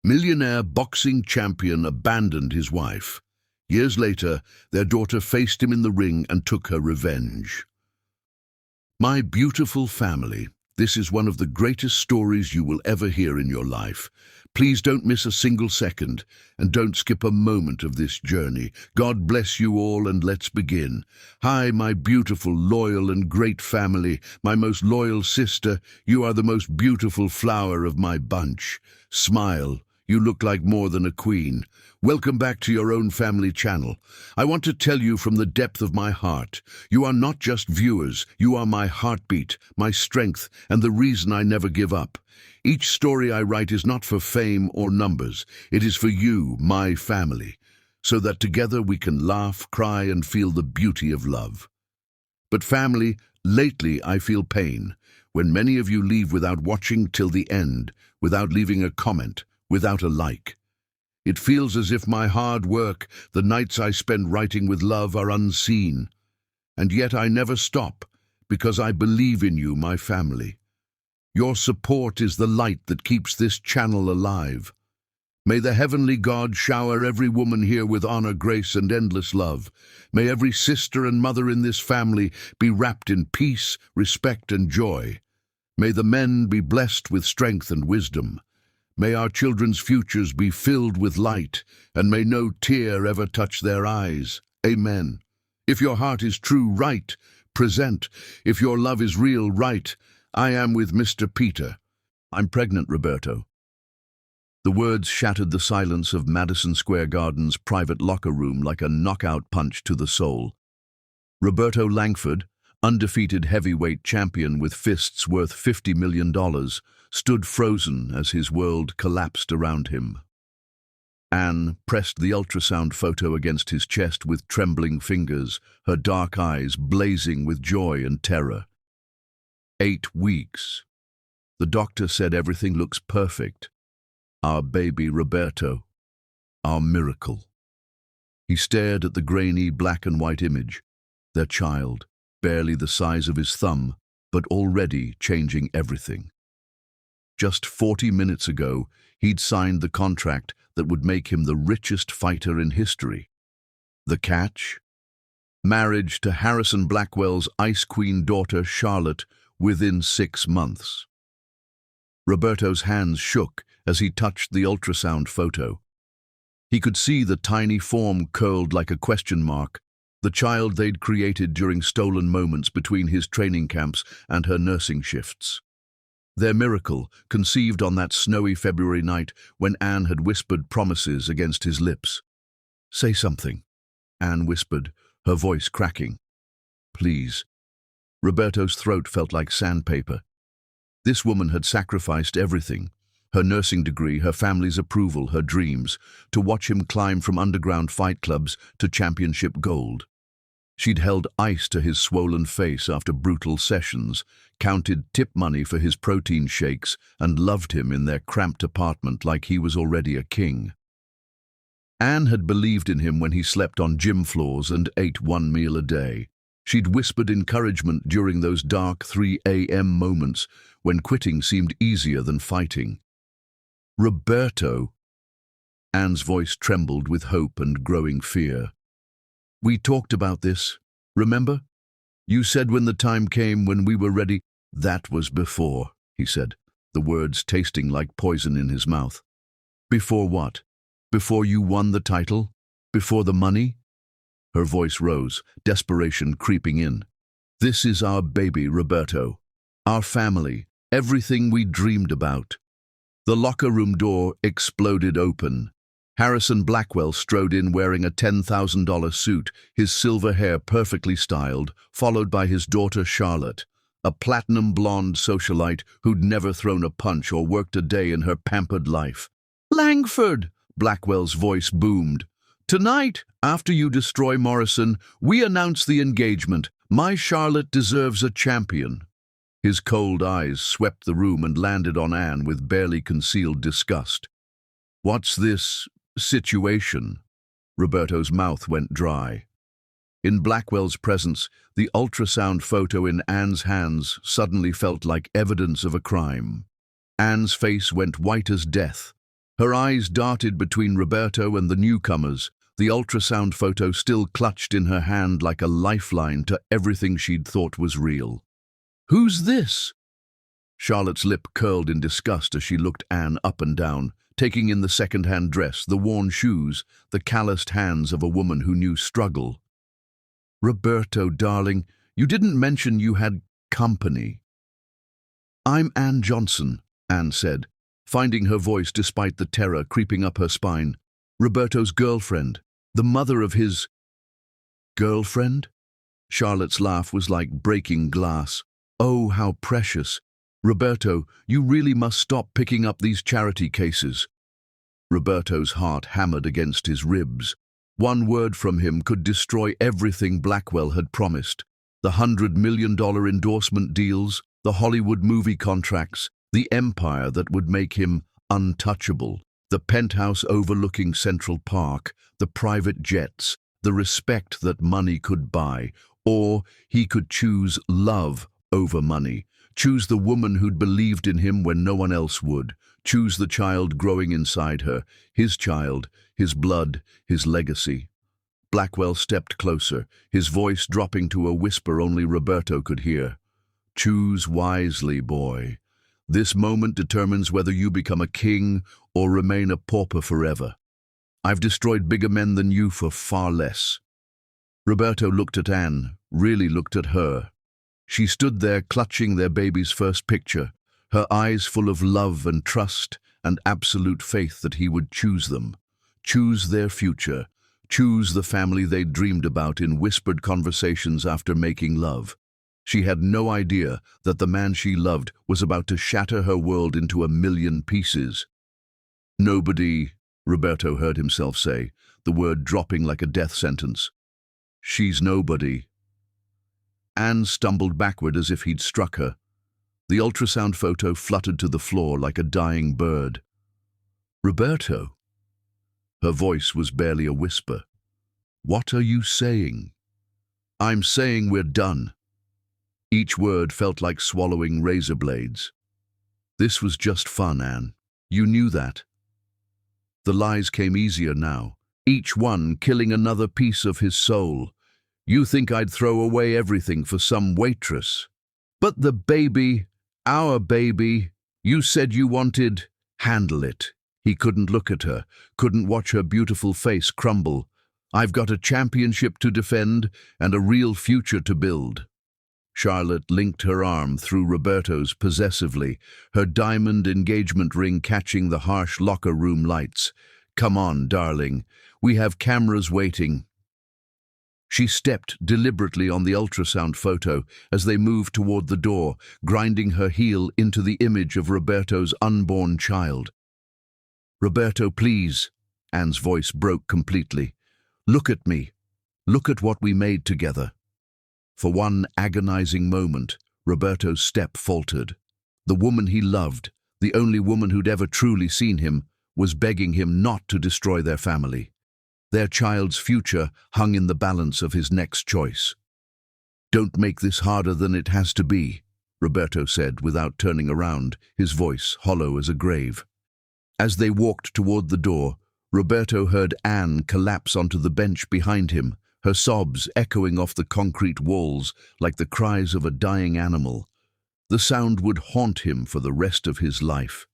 Millionaire boxing champion abandoned his wife. Years later, their daughter faced him in the ring and took her revenge. My beautiful family, this is one of the greatest stories you will ever hear in your life. Please don't miss a single second, and don't skip a moment of this journey. God bless you all, and let's begin. Hi, my beautiful, loyal and great family, my most loyal sister, you are the most beautiful flower of my bunch. Smile. You look like more than a queen. Welcome back to your own family channel. I want to tell you from the depth of my heart, you are not just viewers, you are my heartbeat, my strength, and the reason I never give up. Each story I write is not for fame or numbers. It is for you, my family, so that together we can laugh, cry, and feel the beauty of love. But family, lately I feel pain, when many of you leave without watching till the end, without leaving a comment, without a like. It feels as if my hard work, the nights I spend writing with love, are unseen. And yet I never stop, because I believe in you, my family. Your support is the light that keeps this channel alive. May the heavenly God shower every woman here with honor, grace, and endless love. May every sister and mother in this family be wrapped in peace, respect, and joy. May the men be blessed with strength and wisdom. May our children's futures be filled with light, and may no tear ever touch their eyes. Amen. If your heart is true, write, present. If your love is real, write, I am with Mr. Peter. I'm pregnant, Roberto. The words shattered the silence of Madison Square Garden's private locker room like a knockout punch to the soul. Roberto Langford, undefeated heavyweight champion with fists worth $50 million, stood frozen as his world collapsed around him. Anne pressed the ultrasound photo against his chest with trembling fingers, her dark eyes blazing with joy and terror. 8 weeks. The doctor said everything looks perfect. Our baby Roberto. Our miracle. He stared at the grainy black and white image. Their child, barely the size of his thumb, but already changing everything. Just 40 minutes ago, he'd signed the contract that would make him the richest fighter in history. The catch? Marriage to Harrison Blackwell's Ice Queen daughter, Charlotte, within 6 months. Roberto's hands shook as he touched the ultrasound photo. He could see the tiny form curled like a question mark, the child they'd created during stolen moments between his training camps and her nursing shifts. Their miracle, conceived on that snowy February night when Anne had whispered promises against his lips. Say something, Anne whispered, her voice cracking. Please. Roberto's throat felt like sandpaper. This woman had sacrificed everything, her nursing degree, her family's approval, her dreams, to watch him climb from underground fight clubs to championship gold. She'd held ice to his swollen face after brutal sessions, counted tip money for his protein shakes, and loved him in their cramped apartment like he was already a king. Anne had believed in him when he slept on gym floors and ate 1 meal a day. She'd whispered encouragement during those dark 3 a.m. moments when quitting seemed easier than fighting. Roberto. Anne's voice trembled with hope and growing fear. We talked about this, remember? You said when the time came when we were ready. That was before, he said, the words tasting like poison in his mouth. Before what? Before you won the title? Before the money? Her voice rose, desperation creeping in. This is our baby, Roberto. Our family, everything we dreamed about. The locker room door exploded open. Harrison Blackwell strode in wearing a $10,000 suit, his silver hair perfectly styled, followed by his daughter Charlotte, a platinum blonde socialite who'd never thrown a punch or worked a day in her pampered life. Langford, Blackwell's voice boomed. Tonight, after you destroy Morrison, we announce the engagement. My Charlotte deserves a champion. His cold eyes swept the room and landed on Anne with barely concealed disgust. What's this situation? Roberto's mouth went dry. In Blackwell's presence, the ultrasound photo in Anne's hands suddenly felt like evidence of a crime. Anne's face went white as death. Her eyes darted between Roberto and the newcomers, the ultrasound photo still clutched in her hand like a lifeline to everything she'd thought was real. "Who's this?" Charlotte's lip curled in disgust as she looked Anne up and down, taking in the second-hand dress, the worn shoes, the calloused hands of a woman who knew struggle. "Roberto, darling, you didn't mention you had company." "I'm Anne Johnson," Anne said, finding her voice despite the terror creeping up her spine. "Roberto's girlfriend, the mother of his—" "Girlfriend?" Charlotte's laugh was like breaking glass. "Oh, how precious. Roberto, you really must stop picking up these charity cases." Roberto's heart hammered against his ribs. One word from him could destroy everything Blackwell had promised. The $100 million endorsement deals, the Hollywood movie contracts, the empire that would make him untouchable, the penthouse overlooking Central Park, the private jets, the respect that money could buy. Or he could choose love over money. Choose the woman who'd believed in him when no one else would. Choose the child growing inside her. His child, his blood, his legacy. Blackwell stepped closer, his voice dropping to a whisper only Roberto could hear. "Choose wisely, boy. This moment determines whether you become a king or remain a pauper forever. I've destroyed bigger men than you for far less." Roberto looked at Anne, really looked at her. She stood there clutching their baby's first picture, her eyes full of love and trust and absolute faith that he would choose them, choose their future, choose the family they'd dreamed about in whispered conversations after making love. She had no idea that the man she loved was about to shatter her world into a million pieces. "Nobody," Roberto heard himself say, the word dropping like a death sentence. "She's nobody." Anne stumbled backward as if he'd struck her. The ultrasound photo fluttered to the floor like a dying bird. "Roberto?" Her voice was barely a whisper. "What are you saying?" "I'm saying we're done." Each word felt like swallowing razor blades. "This was just fun, Anne. You knew that." The lies came easier now, each one killing another piece of his soul. "You think I'd throw away everything for some waitress? But the baby, our baby, you said you wanted, handle it." He couldn't look at her, couldn't watch her beautiful face crumble. "I've got a championship to defend and a real future to build." Charlotte linked her arm through Roberto's possessively, her diamond engagement ring catching the harsh locker room lights. "Come on, darling. We have cameras waiting." She stepped deliberately on the ultrasound photo as they moved toward the door, grinding her heel into the image of Roberto's unborn child. "Roberto, please." Anne's voice broke completely. "Look at me. Look at what we made together." For one agonizing moment, Roberto's step faltered. The woman he loved, the only woman who'd ever truly seen him, was begging him not to destroy their family. Their child's future hung in the balance of his next choice. "Don't make this harder than it has to be," Roberto said without turning around, his voice hollow as a grave. As they walked toward the door, Roberto heard Anne collapse onto the bench behind him, her sobs echoing off the concrete walls like the cries of a dying animal. The sound would haunt him for the rest of his life.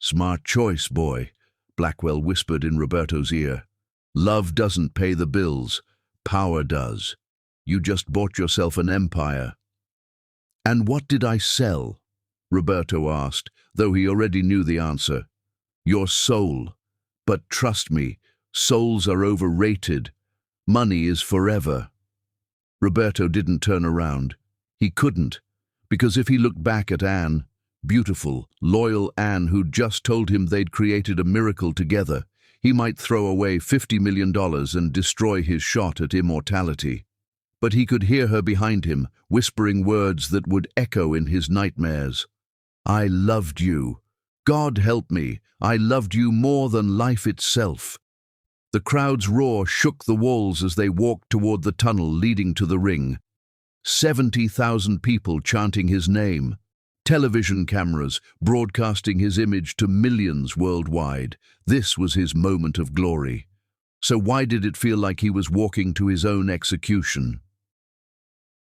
"Smart choice, boy," Blackwell whispered in Roberto's ear. "Love doesn't pay the bills. Power does. You just bought yourself an empire." "And what did I sell?" Roberto asked, though he already knew the answer. "Your soul. But trust me, souls are overrated. Money is forever." Roberto didn't turn around. He couldn't, because if he looked back at Anne, beautiful, loyal Anne who'd just told him they'd created a miracle together, he might throw away $50 million and destroy his shot at immortality. But he could hear her behind him, whispering words that would echo in his nightmares. "I loved you. God help me, I loved you more than life itself." The crowd's roar shook the walls as they walked toward the tunnel leading to the ring. 70,000 people chanting his name. television cameras broadcasting his image to millions worldwide. This was his moment of glory. So why did it feel like he was walking to his own execution?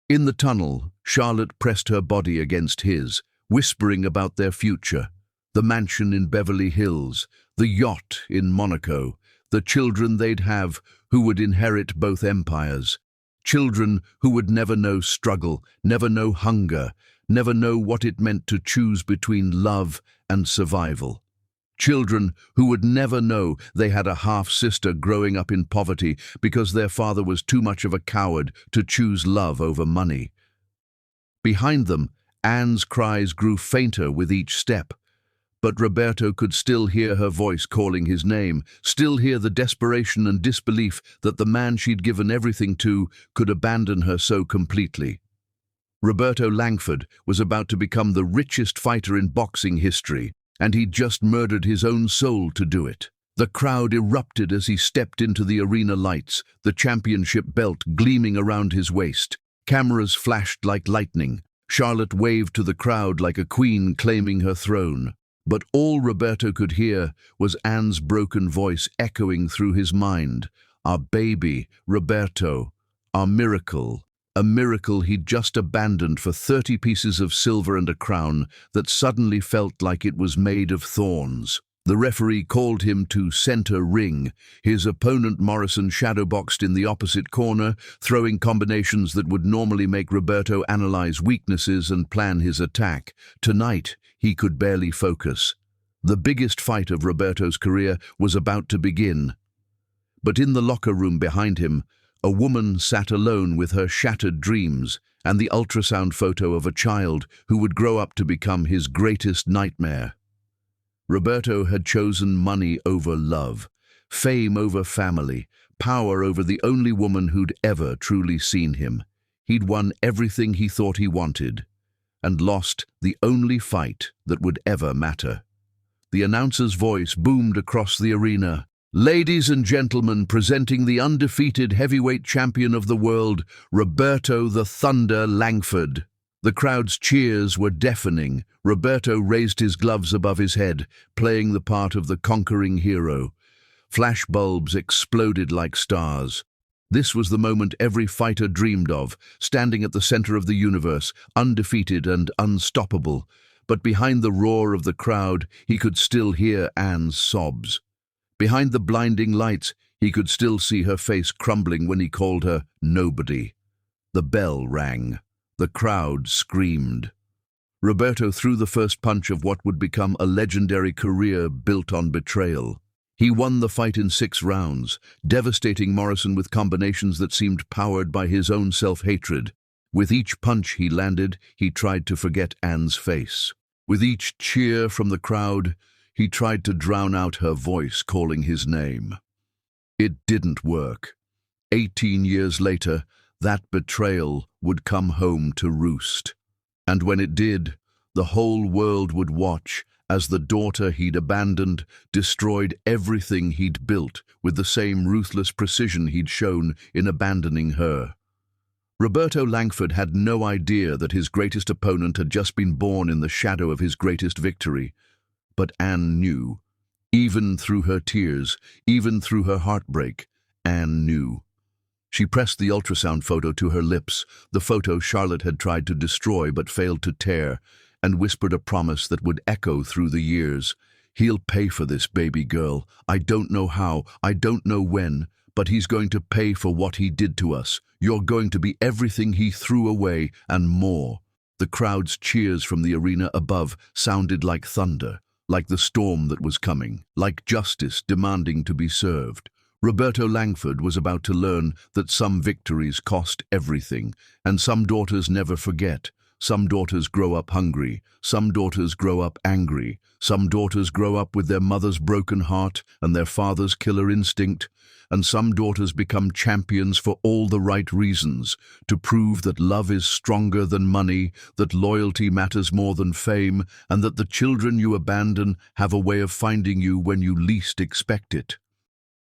In the tunnel, Charlotte pressed her body against his, whispering about their future. The mansion in Beverly Hills, the yacht in Monaco, the children they'd have who would inherit both empires. Children who would never know struggle, never know hunger, never know what it meant to choose between love and survival. Children who would never know they had a half-sister growing up in poverty because their father was too much of a coward to choose love over money. Behind them, Anne's cries grew fainter with each step. But Roberto could still hear her voice calling his name, still hear the desperation and disbelief that the man she'd given everything to could abandon her so completely. Roberto Langford was about to become the richest fighter in boxing history, and he'd just murdered his own soul to do it. The crowd erupted as he stepped into the arena lights, the championship belt gleaming around his waist. Cameras flashed like lightning. Charlotte waved to the crowd like a queen claiming her throne. But all Roberto could hear was Anne's broken voice echoing through his mind. Our baby, Roberto, our miracle, a miracle he'd just abandoned for 30 pieces of silver and a crown that suddenly felt like it was made of thorns. The referee called him to center ring. His opponent Morrison shadowboxed in the opposite corner, throwing combinations that would normally make Roberto analyze weaknesses and plan his attack. Tonight, he could barely focus. The biggest fight of Roberto's career was about to begin. But in the locker room behind him, a woman sat alone with her shattered dreams and the ultrasound photo of a child who would grow up to become his greatest nightmare. Roberto had chosen money over love, fame over family, power over the only woman who'd ever truly seen him. He'd won everything he thought he wanted, and lost the only fight that would ever matter. The announcer's voice boomed across the arena. Ladies and gentlemen, presenting the undefeated heavyweight champion of the world, Roberto the Thunder Langford. The crowd's cheers were deafening. Roberto raised his gloves above his head, playing the part of the conquering hero. Flashbulbs exploded like stars. This was the moment every fighter dreamed of, standing at the center of the universe, undefeated and unstoppable. But behind the roar of the crowd, he could still hear Anne's sobs. Behind the blinding lights, he could still see her face crumbling when he called her nobody. The bell rang. The crowd screamed. Roberto threw the first punch of what would become a legendary career built on betrayal. He won the fight in 6 rounds, devastating Morrison with combinations that seemed powered by his own self-hatred. With each punch he landed, he tried to forget Anne's face. With each cheer from the crowd, he tried to drown out her voice calling his name. It didn't work. 18 years later, that betrayal would come home to roost. And when it did, the whole world would watch as the daughter he'd abandoned destroyed everything he'd built with the same ruthless precision he'd shown in abandoning her. Roberto Langford had no idea that his greatest opponent had just been born in the shadow of his greatest victory. But Anne knew. Even through her tears, even through her heartbreak, Anne knew. She pressed the ultrasound photo to her lips, the photo Charlotte had tried to destroy but failed to tear, and whispered a promise that would echo through the years. He'll pay for this, baby girl. I don't know how, I don't know when, but he's going to pay for what he did to us. You're going to be everything he threw away and more. The crowd's cheers from the arena above sounded like thunder, like the storm that was coming, like justice demanding to be served. Roberto Langford was about to learn that some victories cost everything, and some daughters never forget. Some daughters grow up hungry, some daughters grow up angry, some daughters grow up with their mother's broken heart and their father's killer instinct, and some daughters become champions for all the right reasons, to prove that love is stronger than money, that loyalty matters more than fame, and that the children you abandon have a way of finding you when you least expect it.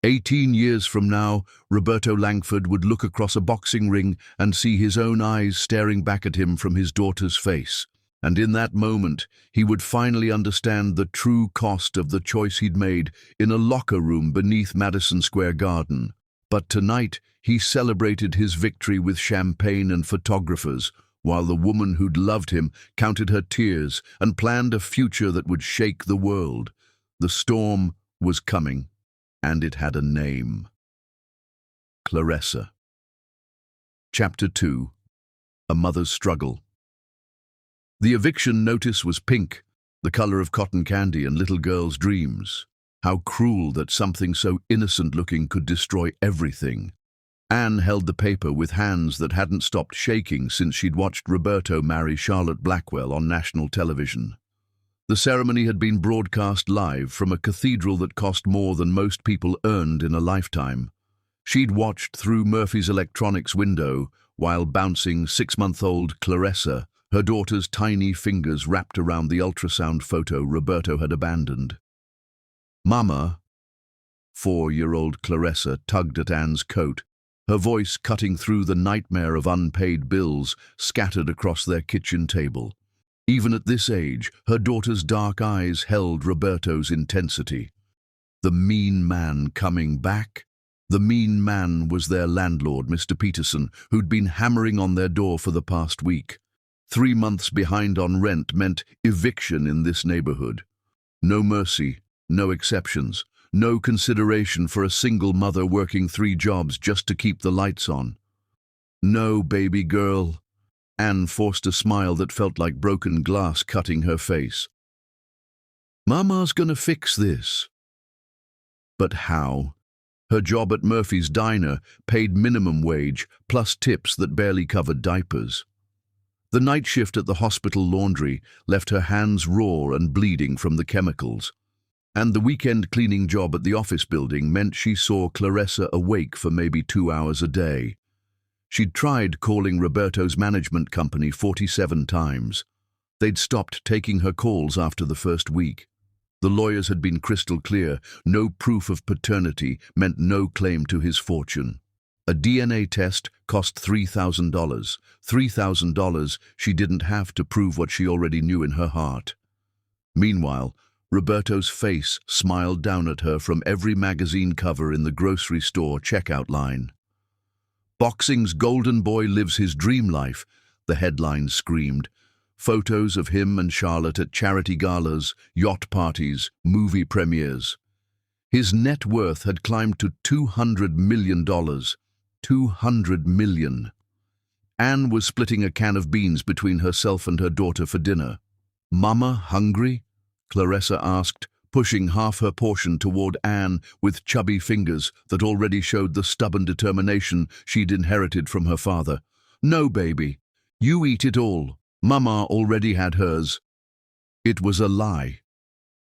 18 years from now, Roberto Langford would look across a boxing ring and see his own eyes staring back at him from his daughter's face. And in that moment, he would finally understand the true cost of the choice he'd made in a locker room beneath Madison Square Garden. But tonight, he celebrated his victory with champagne and photographers, while the woman who'd loved him counted her tears and planned a future that would shake the world. The storm was coming, and it had a name. Claressa. Chapter 2. A Mother's Struggle. The eviction notice was pink, the color of cotton candy and little girls' dreams. How cruel that something so innocent-looking could destroy everything. Anne held the paper with hands that hadn't stopped shaking since she'd watched Roberto marry Charlotte Blackwell on national television. The ceremony had been broadcast live from a cathedral that cost more than most people earned in a lifetime. She'd watched through Murphy's electronics window while bouncing 6-month-old Claressa, her daughter's tiny fingers wrapped around the ultrasound photo Roberto had abandoned. "Mama," 4-year-old Claressa tugged at Anne's coat, her voice cutting through the nightmare of unpaid bills scattered across their kitchen table. Even at this age, her daughter's dark eyes held Roberto's intensity. The mean man coming back? The mean man was their landlord, Mr. Peterson, who'd been hammering on their door for the past week. 3 months behind on rent meant eviction in this neighborhood. No mercy, no exceptions, no consideration for a single mother working 3 jobs just to keep the lights on. "No, baby girl." Anne forced a smile that felt like broken glass cutting her face. "Mama's gonna fix this." But how? Her job at Murphy's Diner paid minimum wage, plus tips that barely covered diapers. The night shift at the hospital laundry left her hands raw and bleeding from the chemicals. And the weekend cleaning job at the office building meant she saw Claressa awake for maybe 2 hours a day. She'd tried calling Roberto's management company 47 times. They'd stopped taking her calls after the first week. The lawyers had been crystal clear: no proof of paternity meant no claim to his fortune. A DNA test cost $3,000. $3,000 she didn't have to prove what she already knew in her heart. Meanwhile, Roberto's face smiled down at her from every magazine cover in the grocery store checkout line. "Boxing's golden boy lives his dream life," the headline screamed. Photos of him and Charlotte at charity galas, yacht parties, movie premieres. His net worth had climbed to $200 million. $200 million. Anne was splitting a can of beans between herself and her daughter for dinner. "Mama, hungry?" Claressa asked, pushing half her portion toward Anne with chubby fingers that already showed the stubborn determination she'd inherited from her father. "No, baby. You eat it all. Mama already had hers." It was a lie.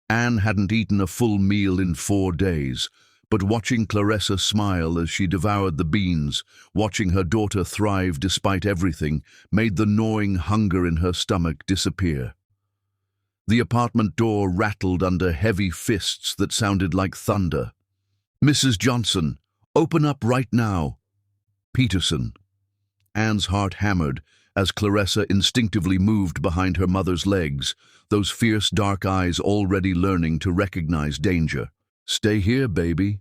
Anne hadn't eaten a full meal in 4 days, but watching Claressa smile as she devoured the beans, watching her daughter thrive despite everything, made the gnawing hunger in her stomach disappear. The apartment door rattled under heavy fists that sounded like thunder. "Mrs. Johnson, open up right now." "Peterson." Anne's heart hammered as Claressa instinctively moved behind her mother's legs, those fierce dark eyes already learning to recognize danger. "Stay here, baby."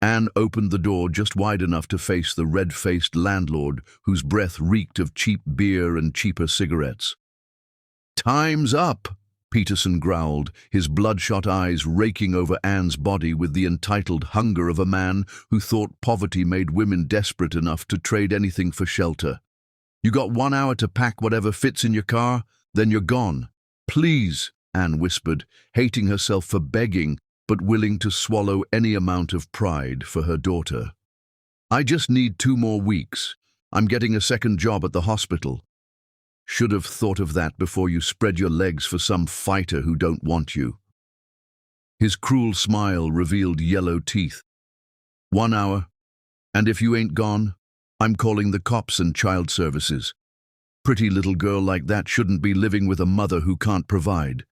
Anne opened the door just wide enough to face the red-faced landlord whose breath reeked of cheap beer and cheaper cigarettes. "Time's up," Peterson growled, his bloodshot eyes raking over Anne's body with the entitled hunger of a man who thought poverty made women desperate enough to trade anything for shelter. "You got 1 hour to pack whatever fits in your car, then you're gone." "Please," Anne whispered, hating herself for begging, but willing to swallow any amount of pride for her daughter. "I just need 2 more weeks. I'm getting a second job at the hospital." "Should have thought of that before you spread your legs for some fighter who don't want you." His cruel smile revealed yellow teeth. 1 hour, and if you ain't gone, I'm calling the cops and child services. Pretty little girl like that shouldn't be living with a mother who can't provide.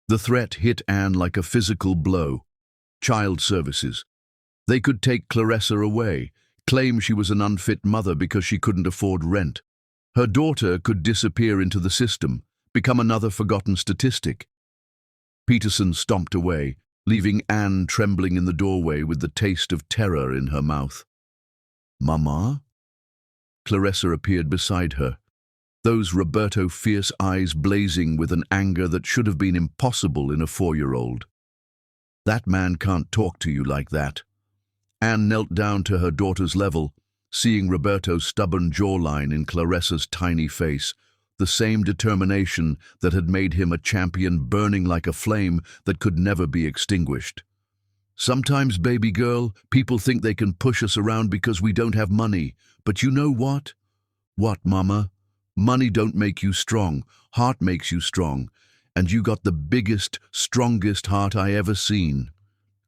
The threat hit Anne like a physical blow. Child services. They could take Claressa away, claim she was an unfit mother because she couldn't afford rent. Her daughter could disappear into the system, become another forgotten statistic. Peterson stomped away, leaving Anne trembling in the doorway with the taste of terror in her mouth. "Mama?" Clarissa appeared beside her, those Roberto fierce eyes blazing with an anger that should have been impossible in a 4-year-old. "That man can't talk to you like that." Anne knelt down to her daughter's level, seeing Roberto's stubborn jawline in Clarissa's tiny face, the same determination that had made him a champion burning like a flame that could never be extinguished. "Sometimes, baby girl, people think they can push us around because we don't have money. But you know what?" "What, Mama?" "Money don't make you strong. Heart makes you strong. And you got the biggest, strongest heart I ever seen."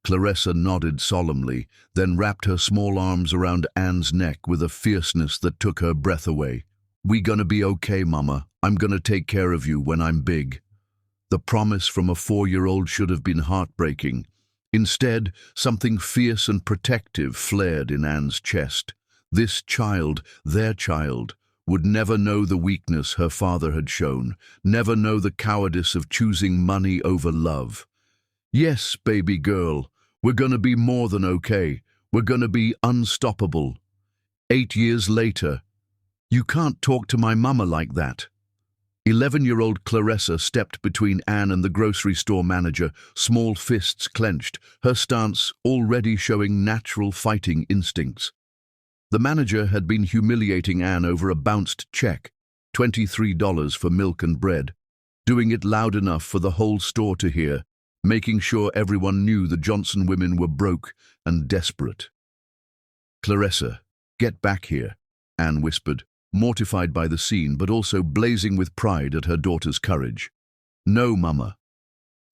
Clarissa nodded solemnly, then wrapped her small arms around Anne's neck with a fierceness that took her breath away. "We gonna be okay, Mama. I'm gonna take care of you when I'm big." The promise from a 4-year-old should have been heartbreaking. Instead, something fierce and protective flared in Anne's chest. This child, their child, would never know the weakness her father had shown, never know the cowardice of choosing money over love. "Yes, baby girl, we're gonna be more than okay. We're gonna be unstoppable." 8 years later, "You can't talk to my mama like that." 11-year-old Clarissa stepped between Anne and the grocery store manager, small fists clenched, her stance already showing natural fighting instincts. The manager had been humiliating Anne over a bounced check, $23 for milk and bread, doing it loud enough for the whole store to hear, making sure everyone knew the Johnson women were broke and desperate. "Clarissa, get back here," Anne whispered, mortified by the scene but also blazing with pride at her daughter's courage. "No, Mama."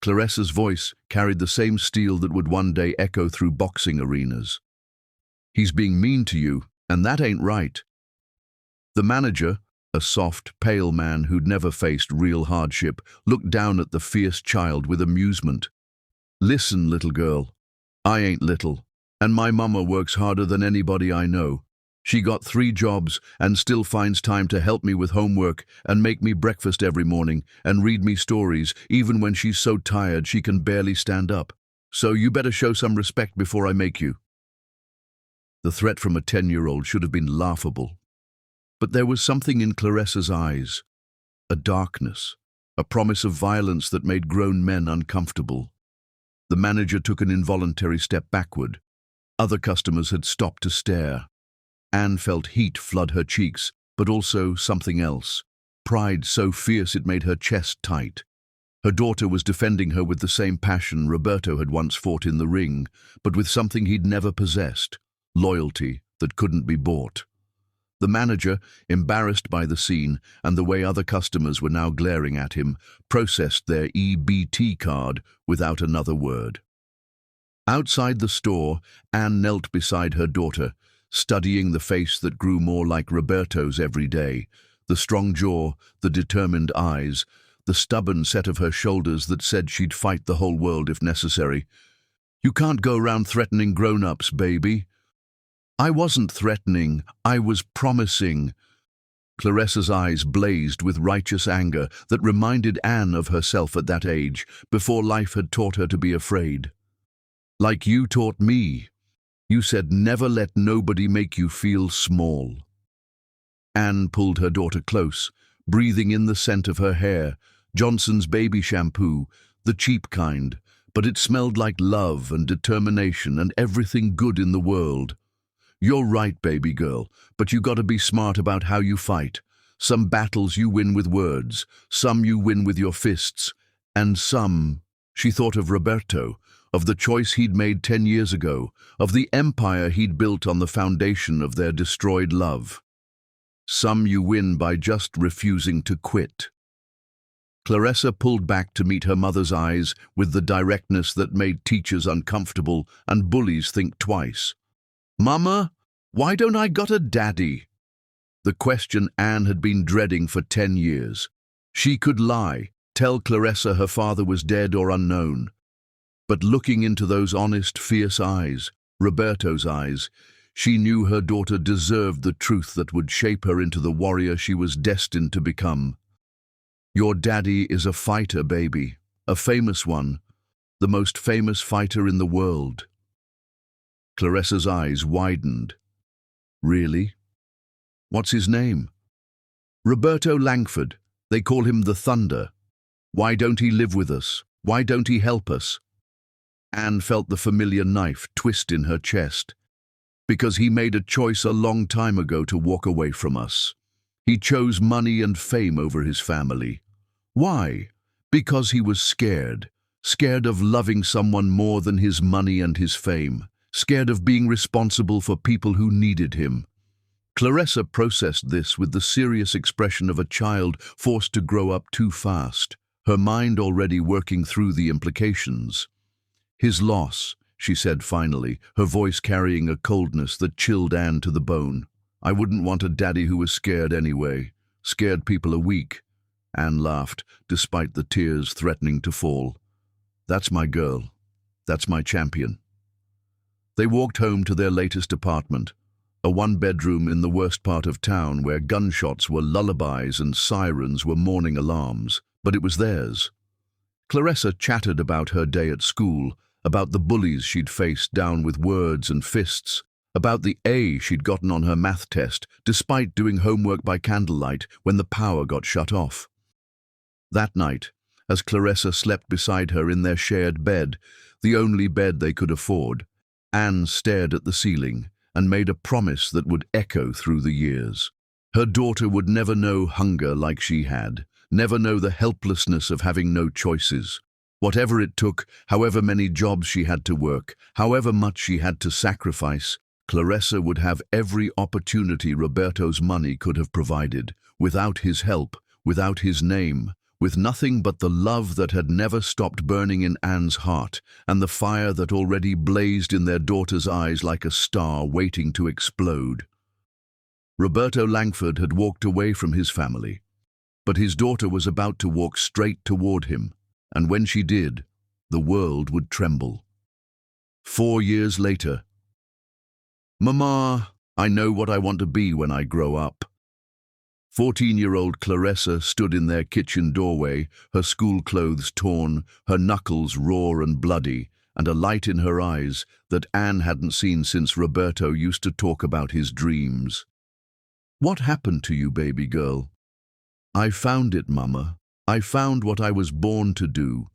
Clarissa's voice carried the same steel that would one day echo through boxing arenas. "He's being mean to you, and that ain't right." The manager, a soft, pale man who'd never faced real hardship, looked down at the fierce child with amusement. "Listen, little girl, I ain't little, and my mama works harder than anybody I know. She got 3 jobs and still finds time to help me with homework and make me breakfast every morning and read me stories, even when she's so tired she can barely stand up. So you better show some respect before I make you." The threat from a 10-year-old should have been laughable. But there was something in Clarissa's eyes, a darkness, a promise of violence that made grown men uncomfortable. The manager took an involuntary step backward. Other customers had stopped to stare. Anne felt heat flood her cheeks, but also something else, pride so fierce it made her chest tight. Her daughter was defending her with the same passion Roberto had once fought in the ring, but with something he'd never possessed, loyalty that couldn't be bought. The manager, embarrassed by the scene and the way other customers were now glaring at him, processed their EBT card without another word. Outside the store, Anne knelt beside her daughter, studying the face that grew more like Roberto's every day, the strong jaw, the determined eyes, the stubborn set of her shoulders that said she'd fight the whole world if necessary. "You can't go around threatening grown-ups, baby." "I wasn't threatening, I was promising." Clarissa's eyes blazed with righteous anger that reminded Anne of herself at that age, before life had taught her to be afraid. "Like you taught me. You said never let nobody make you feel small." Anne pulled her daughter close, breathing in the scent of her hair, Johnson's baby shampoo, the cheap kind, but it smelled like love and determination and everything good in the world. "You're right, baby girl, but you gotta be smart about how you fight. Some battles you win with words, some you win with your fists, and some—" She thought of Roberto, of the choice he'd made 10 years ago, of the empire he'd built on the foundation of their destroyed love. "Some you win by just refusing to quit." Clarissa pulled back to meet her mother's eyes with the directness that made teachers uncomfortable and bullies think twice. "Mama, why don't I got a daddy?" The question Anne had been dreading for 10 years. She could lie, tell Clarissa her father was dead or unknown. But looking into those honest, fierce eyes, Roberto's eyes, She knew her daughter deserved the truth that would shape her into the warrior she was destined to become. Your daddy is a fighter, baby, a famous one, the most famous fighter in the world. Claressa's eyes widened. Really? What's his name? Roberto Langford. They call him the Thunder. Why don't he live with us? Why don't he help us? Anne felt the familiar knife twist in her chest. Because he made a choice a long time ago to walk away from us. He chose money and fame over his family. Why? Because he was scared. Scared of loving someone more than his money and his fame. Scared of being responsible for people who needed him. Claressa processed this with the serious expression of a child forced to grow up too fast, her mind already working through the implications. His loss, she said finally, her voice carrying a coldness that chilled Anne to the bone. I wouldn't want a daddy who was scared anyway. Scared people are weak. Anne laughed, despite the tears threatening to fall. That's my girl. That's my champion. They walked home to their latest apartment, a one-bedroom in the worst part of town where gunshots were lullabies and sirens were morning alarms, but it was theirs. Claressa chattered about her day at school, about the bullies she'd faced down with words and fists, about the A she'd gotten on her math test despite doing homework by candlelight when the power got shut off. That night, as Claressa slept beside her in their shared bed, the only bed they could afford, Anne stared at the ceiling and made a promise that would echo through the years. Her daughter would never know hunger like she had, never know the helplessness of having no choices. Whatever it took, however many jobs she had to work, however much she had to sacrifice, Claressa would have every opportunity Roberto's money could have provided, without his help, without his name, with nothing but the love that had never stopped burning in Anne's heart and the fire that already blazed in their daughter's eyes like a star waiting to explode. Roberto Langford had walked away from his family, but his daughter was about to walk straight toward him, and when she did, the world would tremble. 4 years later. Mama, I know what I want to be when I grow up. 14-year-old Claressa stood in their kitchen doorway, her school clothes torn, her knuckles raw and bloody, and a light in her eyes that Anne hadn't seen since Roberto used to talk about his dreams. What happened to you, baby girl? I found it, Mama. I found what I was born to do.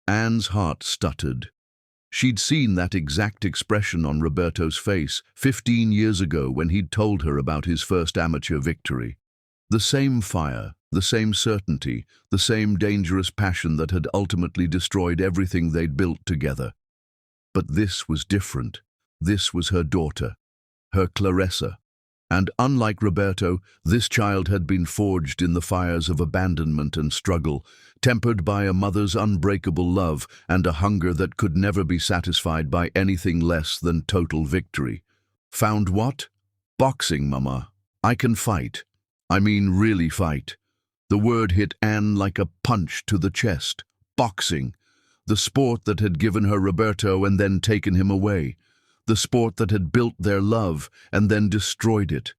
Anne's heart stuttered. She'd seen that exact expression on Roberto's face 15 years ago when he'd told her about his first amateur victory. The same fire, the same certainty, the same dangerous passion that had ultimately destroyed everything they'd built together. But this was different. This was her daughter, her Claressa. And unlike Roberto, this child had been forged in the fires of abandonment and struggle, tempered by a mother's unbreakable love and a hunger that could never be satisfied by anything less than total victory. Found what? Boxing, Mama. I can fight. I mean really fight. The word hit Anne like a punch to the chest. Boxing. The sport that had given her Roberto and then taken him away. The sport that had built their love and then destroyed it.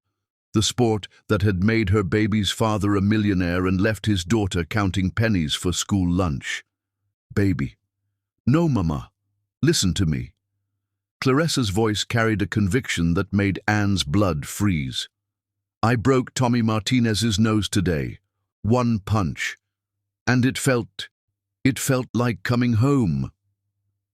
The sport that had made her baby's father a millionaire and left his daughter counting pennies for school lunch. Baby. No, Mama. Listen to me. Claressa's voice carried a conviction that made Anne's blood freeze. I broke Tommy Martinez's nose today. One punch. And it felt like coming home.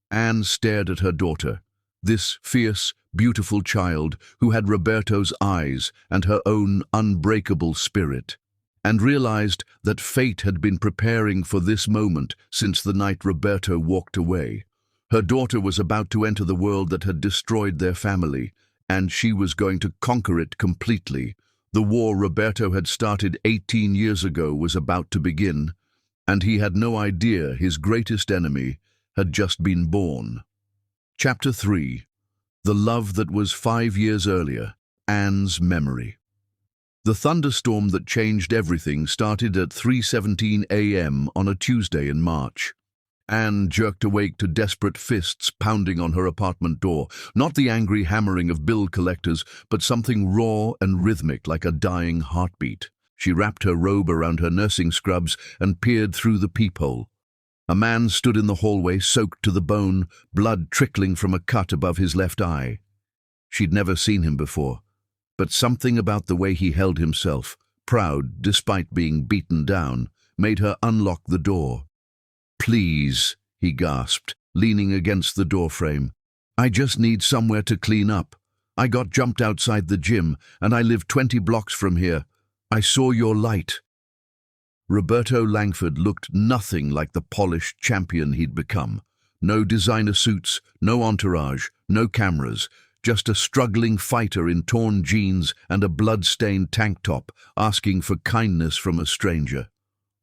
Anne stared at her daughter, this fierce, beautiful child who had Roberto's eyes and her own unbreakable spirit, and realized that fate had been preparing for this moment since the night Roberto walked away. Her daughter was about to enter the world that had destroyed their family, and she was going to conquer it completely. The war Roberto had started 18 years ago was about to begin, and he had no idea his greatest enemy had just been born. Chapter 3. The love that was 5 years earlier, Anne's memory. The thunderstorm that changed everything started at 3:17 a.m. on a Tuesday in March. Anne jerked awake to desperate fists pounding on her apartment door, not the angry hammering of bill collectors, but something raw and rhythmic like a dying heartbeat. She wrapped her robe around her nursing scrubs and peered through the peephole. A man stood in the hallway, soaked to the bone, blood trickling from a cut above his left eye. She'd never seen him before, but something about the way he held himself, proud despite being beaten down, made her unlock the door. "Please," he gasped, leaning against the doorframe. "I just need somewhere to clean up. I got jumped outside the gym, and I live 20 blocks from here. I saw your light." Roberto Langford looked nothing like the polished champion he'd become. No designer suits, no entourage, no cameras, just a struggling fighter in torn jeans and a blood-stained tank top, asking for kindness from a stranger.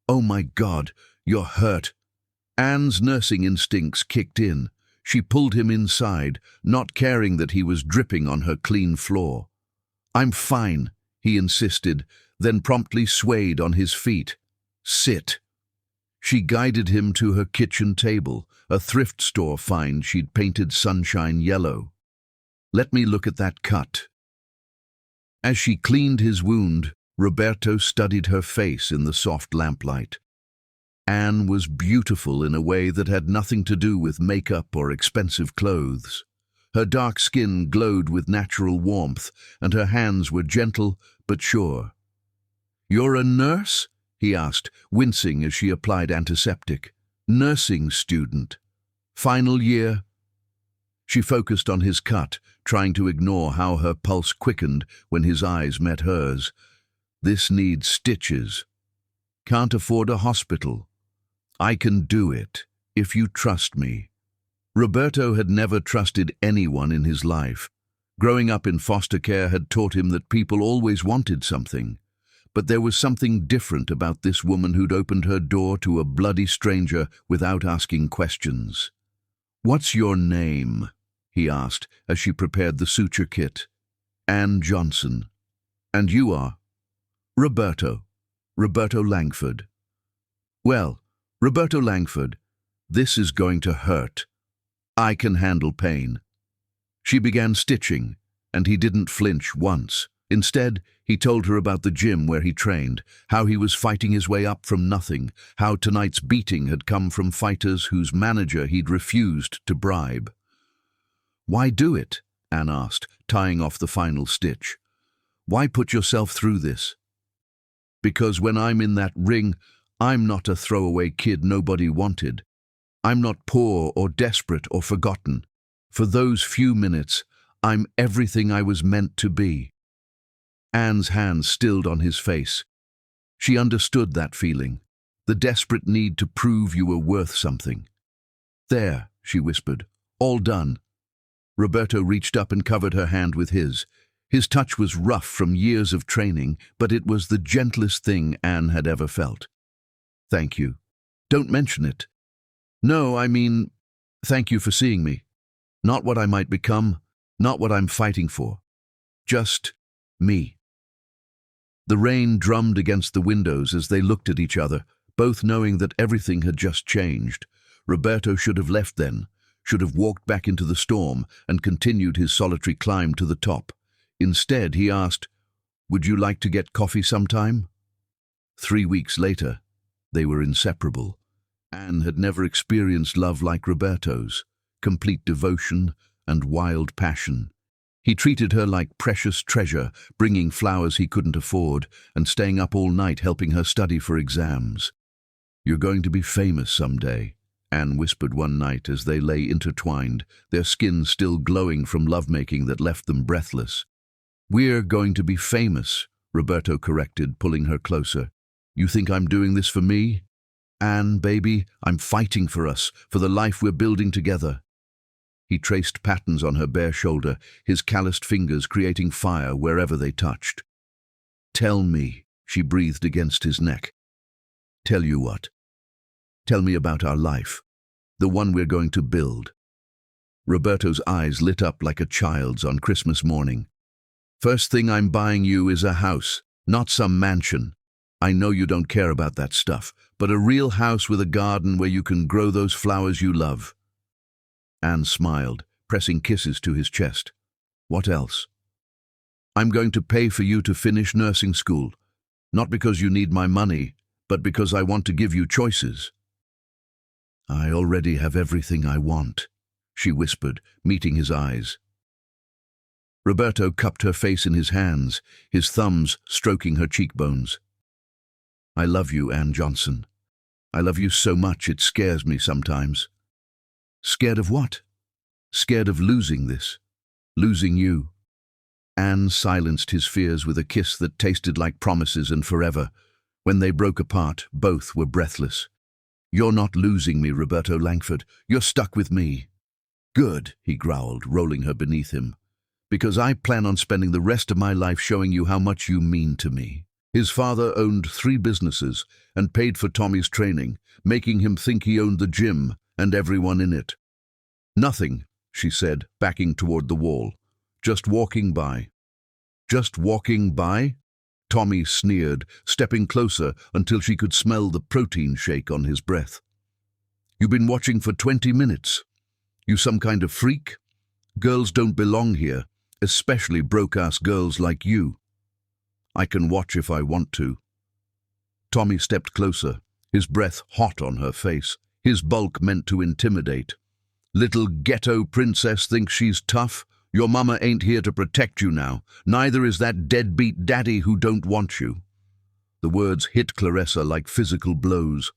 "Oh my God, you're hurt." Anne's nursing instincts kicked in. She pulled him inside, not caring that he was dripping on her clean floor. "I'm fine," he insisted, then promptly swayed on his feet. "Sit." She guided him to her kitchen table, a thrift store find she'd painted sunshine yellow. "Let me look at that cut." As she cleaned his wound, Roberto studied her face in the soft lamplight. Anne was beautiful in a way that had nothing to do with makeup or expensive clothes. Her dark skin glowed with natural warmth, and her hands were gentle but sure. "You're a nurse?" he asked, wincing as she applied antiseptic. "Nursing student. Final year?" She focused on his cut, trying to ignore how her pulse quickened when his eyes met hers. "This needs stitches. Can't afford a hospital. I can do it, if you trust me." Roberto had never trusted anyone in his life. Growing up in foster care had taught him that people always wanted something. But there was something different about this woman who'd opened her door to a bloody stranger without asking questions. "What's your name?" he asked as she prepared the suture kit. "Anne Johnson." "And you are?" "Roberto. Roberto Langford." "Well, Roberto Langford, this is going to hurt. I can handle pain." She began stitching, and he didn't flinch once. Instead, he told her about the gym where he trained, how he was fighting his way up from nothing, how tonight's beating had come from fighters whose manager he'd refused to bribe. "Why do it?" Anne asked, tying off the final stitch. "Why put yourself through this?" "Because when I'm in that ring, I'm not a throwaway kid nobody wanted. I'm not poor or desperate or forgotten. For those few minutes, I'm everything I was meant to be." Anne's hands stilled on his face. She understood that feeling, the desperate need to prove you were worth something. "There," she whispered, "all done." Roberto reached up and covered her hand with his. His touch was rough from years of training, but it was the gentlest thing Anne had ever felt. "Thank you. Don't mention it." "No, I mean, thank you for seeing me. Not what I might become, not what I'm fighting for. Just me." The rain drummed against the windows as they looked at each other, both knowing that everything had just changed. Roberto should have left then, should have walked back into the storm and continued his solitary climb to the top. Instead, he asked, "Would you like to get coffee sometime?" 3 weeks later, they were inseparable. Anne had never experienced love like Roberto's, complete devotion and wild passion. He treated her like precious treasure, bringing flowers he couldn't afford and staying up all night helping her study for exams. "You're going to be famous someday," Anne whispered one night as they lay intertwined, their skins still glowing from lovemaking that left them breathless. "We're going to be famous," Roberto corrected, pulling her closer. "You think I'm doing this for me? Anne, baby, I'm fighting for us, for the life we're building together." He traced patterns on her bare shoulder, his calloused fingers creating fire wherever they touched. "Tell me," she breathed against his neck. "Tell you what?" "Tell me about our life, the one we're going to build." Roberto's eyes lit up like a child's on Christmas morning. "First thing I'm buying you is a house, not some mansion. I know you don't care about that stuff, but a real house with a garden where you can grow those flowers you love. Anne smiled, pressing kisses to his chest. What else? I'm going to pay for you to finish nursing school, not because you need my money, but because I want to give you choices. I already have everything I want, she whispered, meeting his eyes. Roberto cupped her face in his hands, his thumbs stroking her cheekbones. I love you, Anne Johnson. I love you so much it scares me sometimes. Scared of what? Scared of losing this. Losing you. Anne silenced his fears with a kiss that tasted like promises and forever. When they broke apart, both were breathless. You're not losing me, Roberto Langford. You're stuck with me. Good, he growled, rolling her beneath him. Because I plan on spending the rest of my life showing you how much you mean to me. His father owned 3 businesses and paid for Tommy's training, making him think he owned the gym and everyone in it. Nothing, she said, backing toward the wall. Just walking by. Just walking by? Tommy sneered, stepping closer until she could smell the protein shake on his breath. You've been watching for 20 minutes. You some kind of freak? Girls don't belong here, especially broke-ass girls like you. I can watch if I want to. Tommy stepped closer, his breath hot on her face, his bulk meant to intimidate. Little ghetto princess thinks she's tough? Your mama ain't here to protect you now. Neither is that deadbeat daddy who don't want you. The words hit Clarissa like physical blows.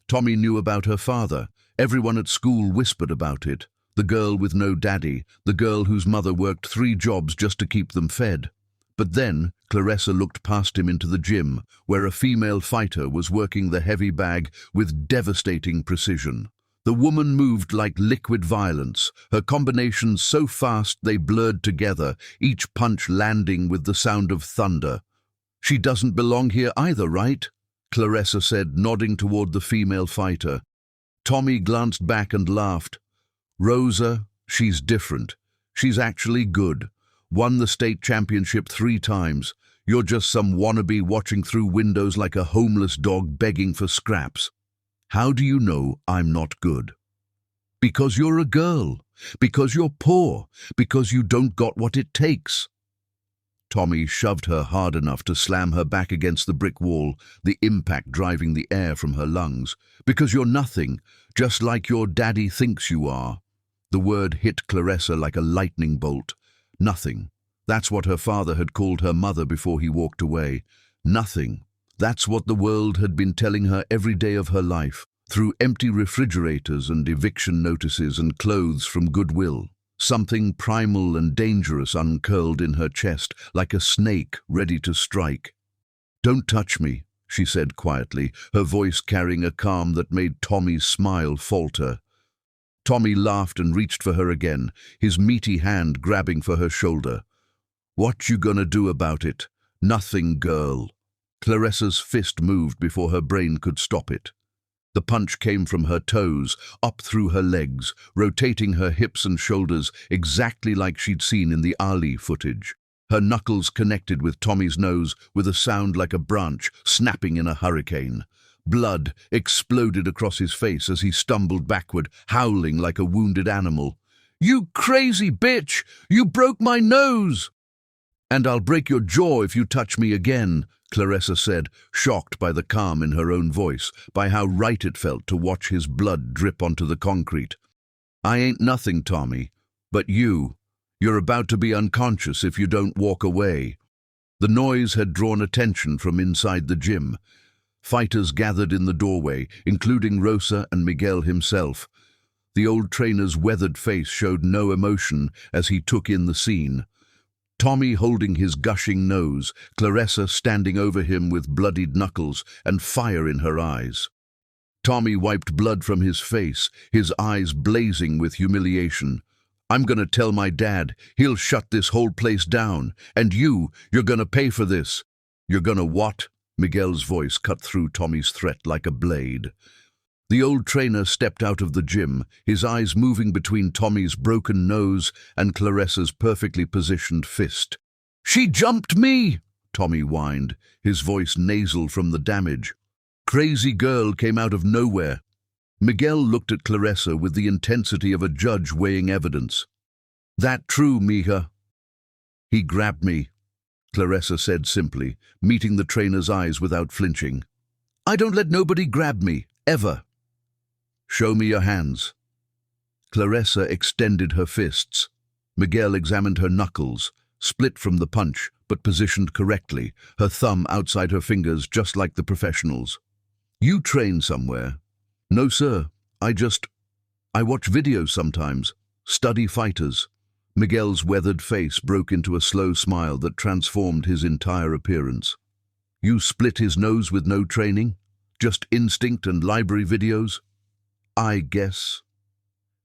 Tommy knew about her father. Everyone at school whispered about it. The girl with no daddy, the girl whose mother worked 3 jobs just to keep them fed. But then Clarissa looked past him into the gym, where a female fighter was working the heavy bag with devastating precision. The woman moved like liquid violence, her combinations so fast they blurred together, each punch landing with the sound of thunder. She doesn't belong here either, right? Clarissa said, nodding toward the female fighter. Tommy glanced back and laughed. Rosa, she's different. She's actually good. Won the state championship 3 times. You're just some wannabe watching through windows like a homeless dog begging for scraps. How do you know I'm not good? Because you're a girl. Because you're poor. Because you don't got what it takes. Tommy shoved her hard enough to slam her back against the brick wall, the impact driving the air from her lungs. Because you're nothing, just like your daddy thinks you are. The word hit Clarissa like a lightning bolt. Nothing. That's what her father had called her mother before he walked away. Nothing. That's what the world had been telling her every day of her life, through empty refrigerators and eviction notices and clothes from Goodwill. Something primal and dangerous uncurled in her chest, like a snake ready to strike. Don't touch me, she said quietly, her voice carrying a calm that made Tommy's smile falter. Tommy laughed and reached for her again, his meaty hand grabbing for her shoulder. What you gonna do about it? Nothing, girl. Clarissa's fist moved before her brain could stop it. The punch came from her toes, up through her legs, rotating her hips and shoulders exactly like she'd seen in the Ali footage. Her knuckles connected with Tommy's nose with a sound like a branch snapping in a hurricane. Blood exploded across his face as he stumbled backward, howling like a wounded animal. You crazy bitch! You broke my nose! And I'll break your jaw if you touch me again, Clarissa said, shocked by the calm in her own voice, by how right it felt to watch his blood drip onto the concrete. I ain't nothing, Tommy, but you're about to be unconscious if you don't walk away. The noise had drawn attention from inside the gym. Fighters gathered in the doorway, including Rosa and Miguel himself. The old trainer's weathered face showed no emotion as he took in the scene. Tommy holding his gushing nose, Clarissa standing over him with bloodied knuckles and fire in her eyes. Tommy wiped blood from his face, his eyes blazing with humiliation. I'm gonna tell my dad. He'll shut this whole place down. And you're gonna pay for this. You're gonna what? Miguel's voice cut through Tommy's threat like a blade. The old trainer stepped out of the gym, his eyes moving between Tommy's broken nose and Clarissa's perfectly positioned fist. She jumped me! Tommy whined, his voice nasal from the damage. Crazy girl came out of nowhere. Miguel looked at Clarissa with the intensity of a judge weighing evidence. That true, mija? He grabbed me, Clarissa said simply, meeting the trainer's eyes without flinching. I don't let nobody grab me, ever. Show me your hands. Clarissa extended her fists. Miguel examined her knuckles, split from the punch, but positioned correctly, her thumb outside her fingers just like the professionals. You train somewhere? No, sir. I watch videos sometimes, study fighters. Miguel's weathered face broke into a slow smile that transformed his entire appearance. You split his nose with no training? Just instinct and library videos? I guess.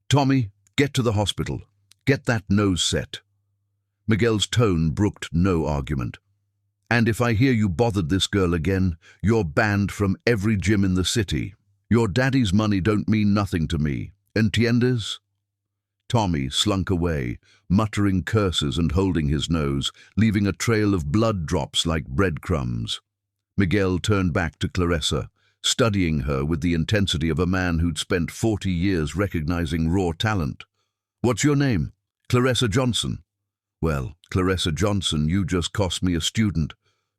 Tommy, get to the hospital. Get that nose set. Miguel's tone brooked no argument. And if I hear you bothered this girl again, you're banned from every gym in the city. Your daddy's money don't mean nothing to me. Entiendes? Tommy slunk away, muttering curses and holding his nose, leaving a trail of blood drops like breadcrumbs. Miguel turned back to Clarissa, studying her with the intensity of a man who'd spent 40 years recognizing raw talent. What's your name? Clarissa Johnson. Well, Clarissa Johnson, you just cost me a student.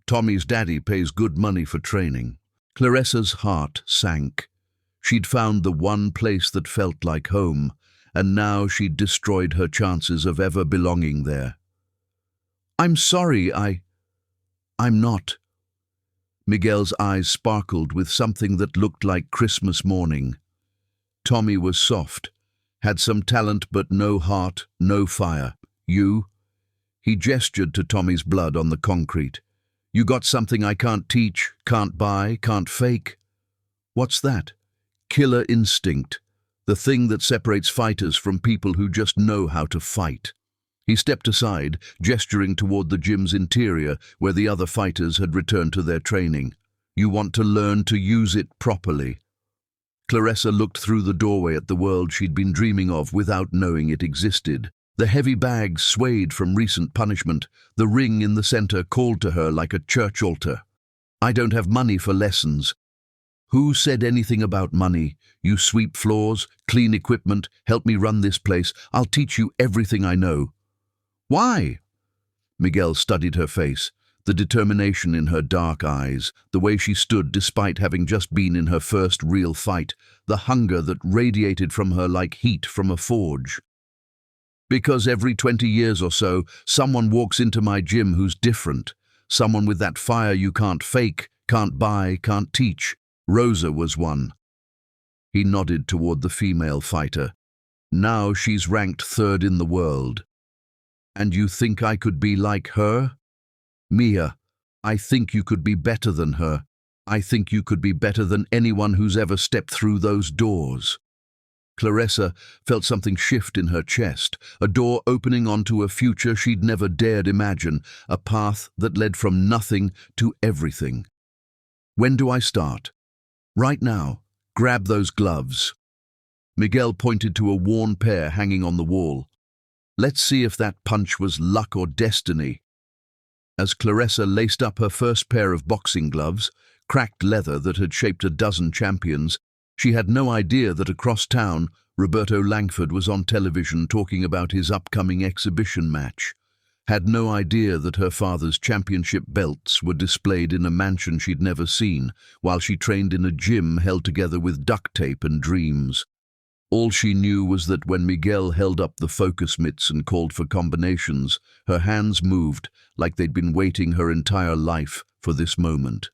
Tommy's daddy pays good money for training. Clarissa's heart sank. She'd found the one place that felt like home, and now she'd destroyed her chances of ever belonging there. I'm sorry, I'm not. Miguel's eyes sparkled with something that looked like Christmas morning. Tommy was soft, had some talent but no heart, no fire. You? He gestured to Tommy's blood on the concrete. You got something I can't teach, can't buy, can't fake. What's that? Killer instinct, the thing that separates fighters from people who just know how to fight. He stepped aside, gesturing toward the gym's interior where the other fighters had returned to their training. You want to learn to use it properly. Clarissa looked through the doorway at the world she'd been dreaming of without knowing it existed. The heavy bags swayed from recent punishment. The ring in the center called to her like a church altar. I don't have money for lessons. Who said anything about money? You sweep floors, clean equipment, help me run this place. I'll teach you everything I know. Why? Miguel studied her face, the determination in her dark eyes, the way she stood despite having just been in her first real fight, the hunger that radiated from her like heat from a forge. Because every 20 years or so, someone walks into my gym who's different. Someone with that fire you can't fake, can't buy, can't teach. Rosa was one. He nodded toward the female fighter. Now she's ranked 3rd in the world. And you think I could be like her? Mia, I think you could be better than her. I think you could be better than anyone who's ever stepped through those doors. Clarissa felt something shift in her chest, a door opening onto a future she'd never dared imagine, a path that led from nothing to everything. When do I start? Right now. Grab those gloves. Miguel pointed to a worn pair hanging on the wall. Let's see if that punch was luck or destiny. As Clarissa laced up her first pair of boxing gloves, cracked leather that had shaped a dozen champions, she had no idea that across town, Roberto Langford was on television talking about his upcoming exhibition match. Had no idea that her father's championship belts were displayed in a mansion she'd never seen, while she trained in a gym held together with duct tape and dreams. All she knew was that when Miguel held up the focus mitts and called for combinations, her hands moved like they'd been waiting her entire life for this moment.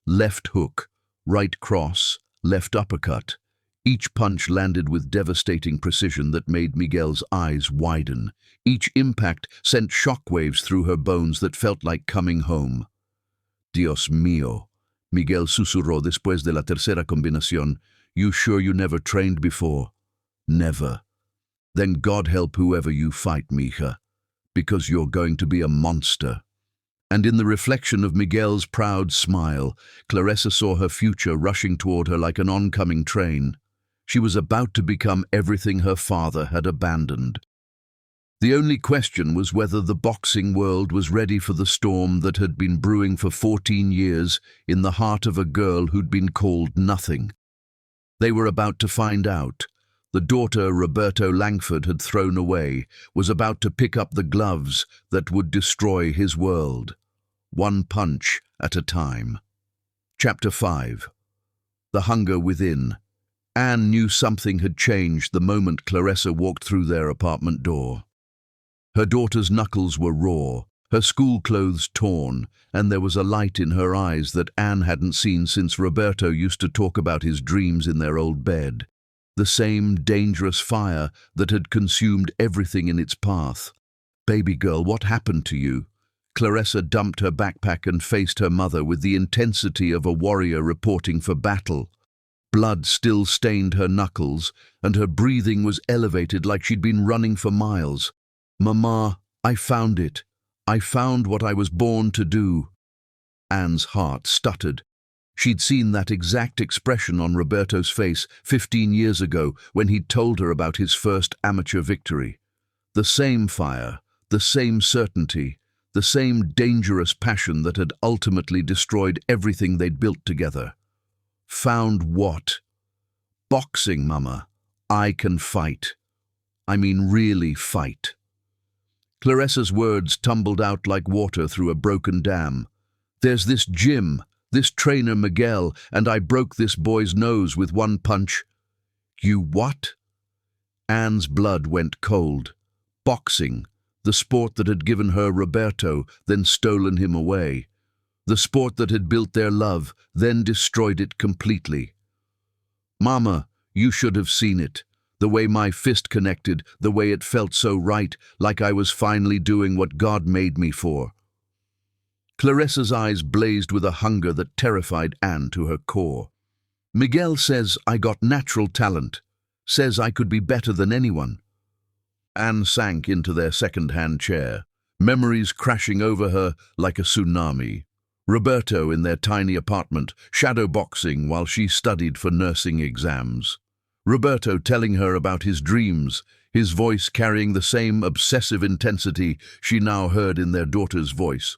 Left hook, right cross, left uppercut. Each punch landed with devastating precision that made Miguel's eyes widen. Each impact sent shockwaves through her bones that felt like coming home. Dios mío, Miguel susurró después de la tercera combinación. You sure you never trained before? Never. Then God help whoever you fight, mija, because you're going to be a monster. And in the reflection of Miguel's proud smile, Clarissa saw her future rushing toward her like an oncoming train. She was about to become everything her father had abandoned. The only question was whether the boxing world was ready for the storm that had been brewing for 14 years in the heart of a girl who'd been called nothing. They were about to find out. The daughter Roberto Langford had thrown away was about to pick up the gloves that would destroy his world, one punch at a time. Chapter 5. The Hunger Within. Anne knew something had changed the moment Clarissa walked through their apartment door. Her daughter's knuckles were raw, her school clothes torn, and there was a light in her eyes that Anne hadn't seen since Roberto used to talk about his dreams in their old bed. The same dangerous fire that had consumed everything in its path. "Baby girl, what happened to you?" Clarissa dumped her backpack and faced her mother with the intensity of a warrior reporting for battle. Blood still stained her knuckles, and her breathing was elevated like she'd been running for miles. "Mama, I found it. I found what I was born to do." Anne's heart stuttered. She'd seen that exact expression on Roberto's face 15 years ago when he'd told her about his first amateur victory. The same fire, the same certainty, the same dangerous passion that had ultimately destroyed everything they'd built together. Found what? Boxing, Mama. I can fight. I mean really fight. Clarissa's words tumbled out like water through a broken dam. "There's this gym, this trainer Miguel, and I broke this boy's nose with one punch." "You what?" Anne's blood went cold. Boxing, the sport that had given her Roberto, then stolen him away. The sport that had built their love, then destroyed it completely. "Mama, you should have seen it. The way my fist connected, the way it felt so right, like I was finally doing what God made me for." Clarissa's eyes blazed with a hunger that terrified Anne to her core. "Miguel says I got natural talent, says I could be better than anyone." Anne sank into their second-hand chair, memories crashing over her like a tsunami. Roberto in their tiny apartment, shadowboxing while she studied for nursing exams. Roberto telling her about his dreams, his voice carrying the same obsessive intensity she now heard in their daughter's voice.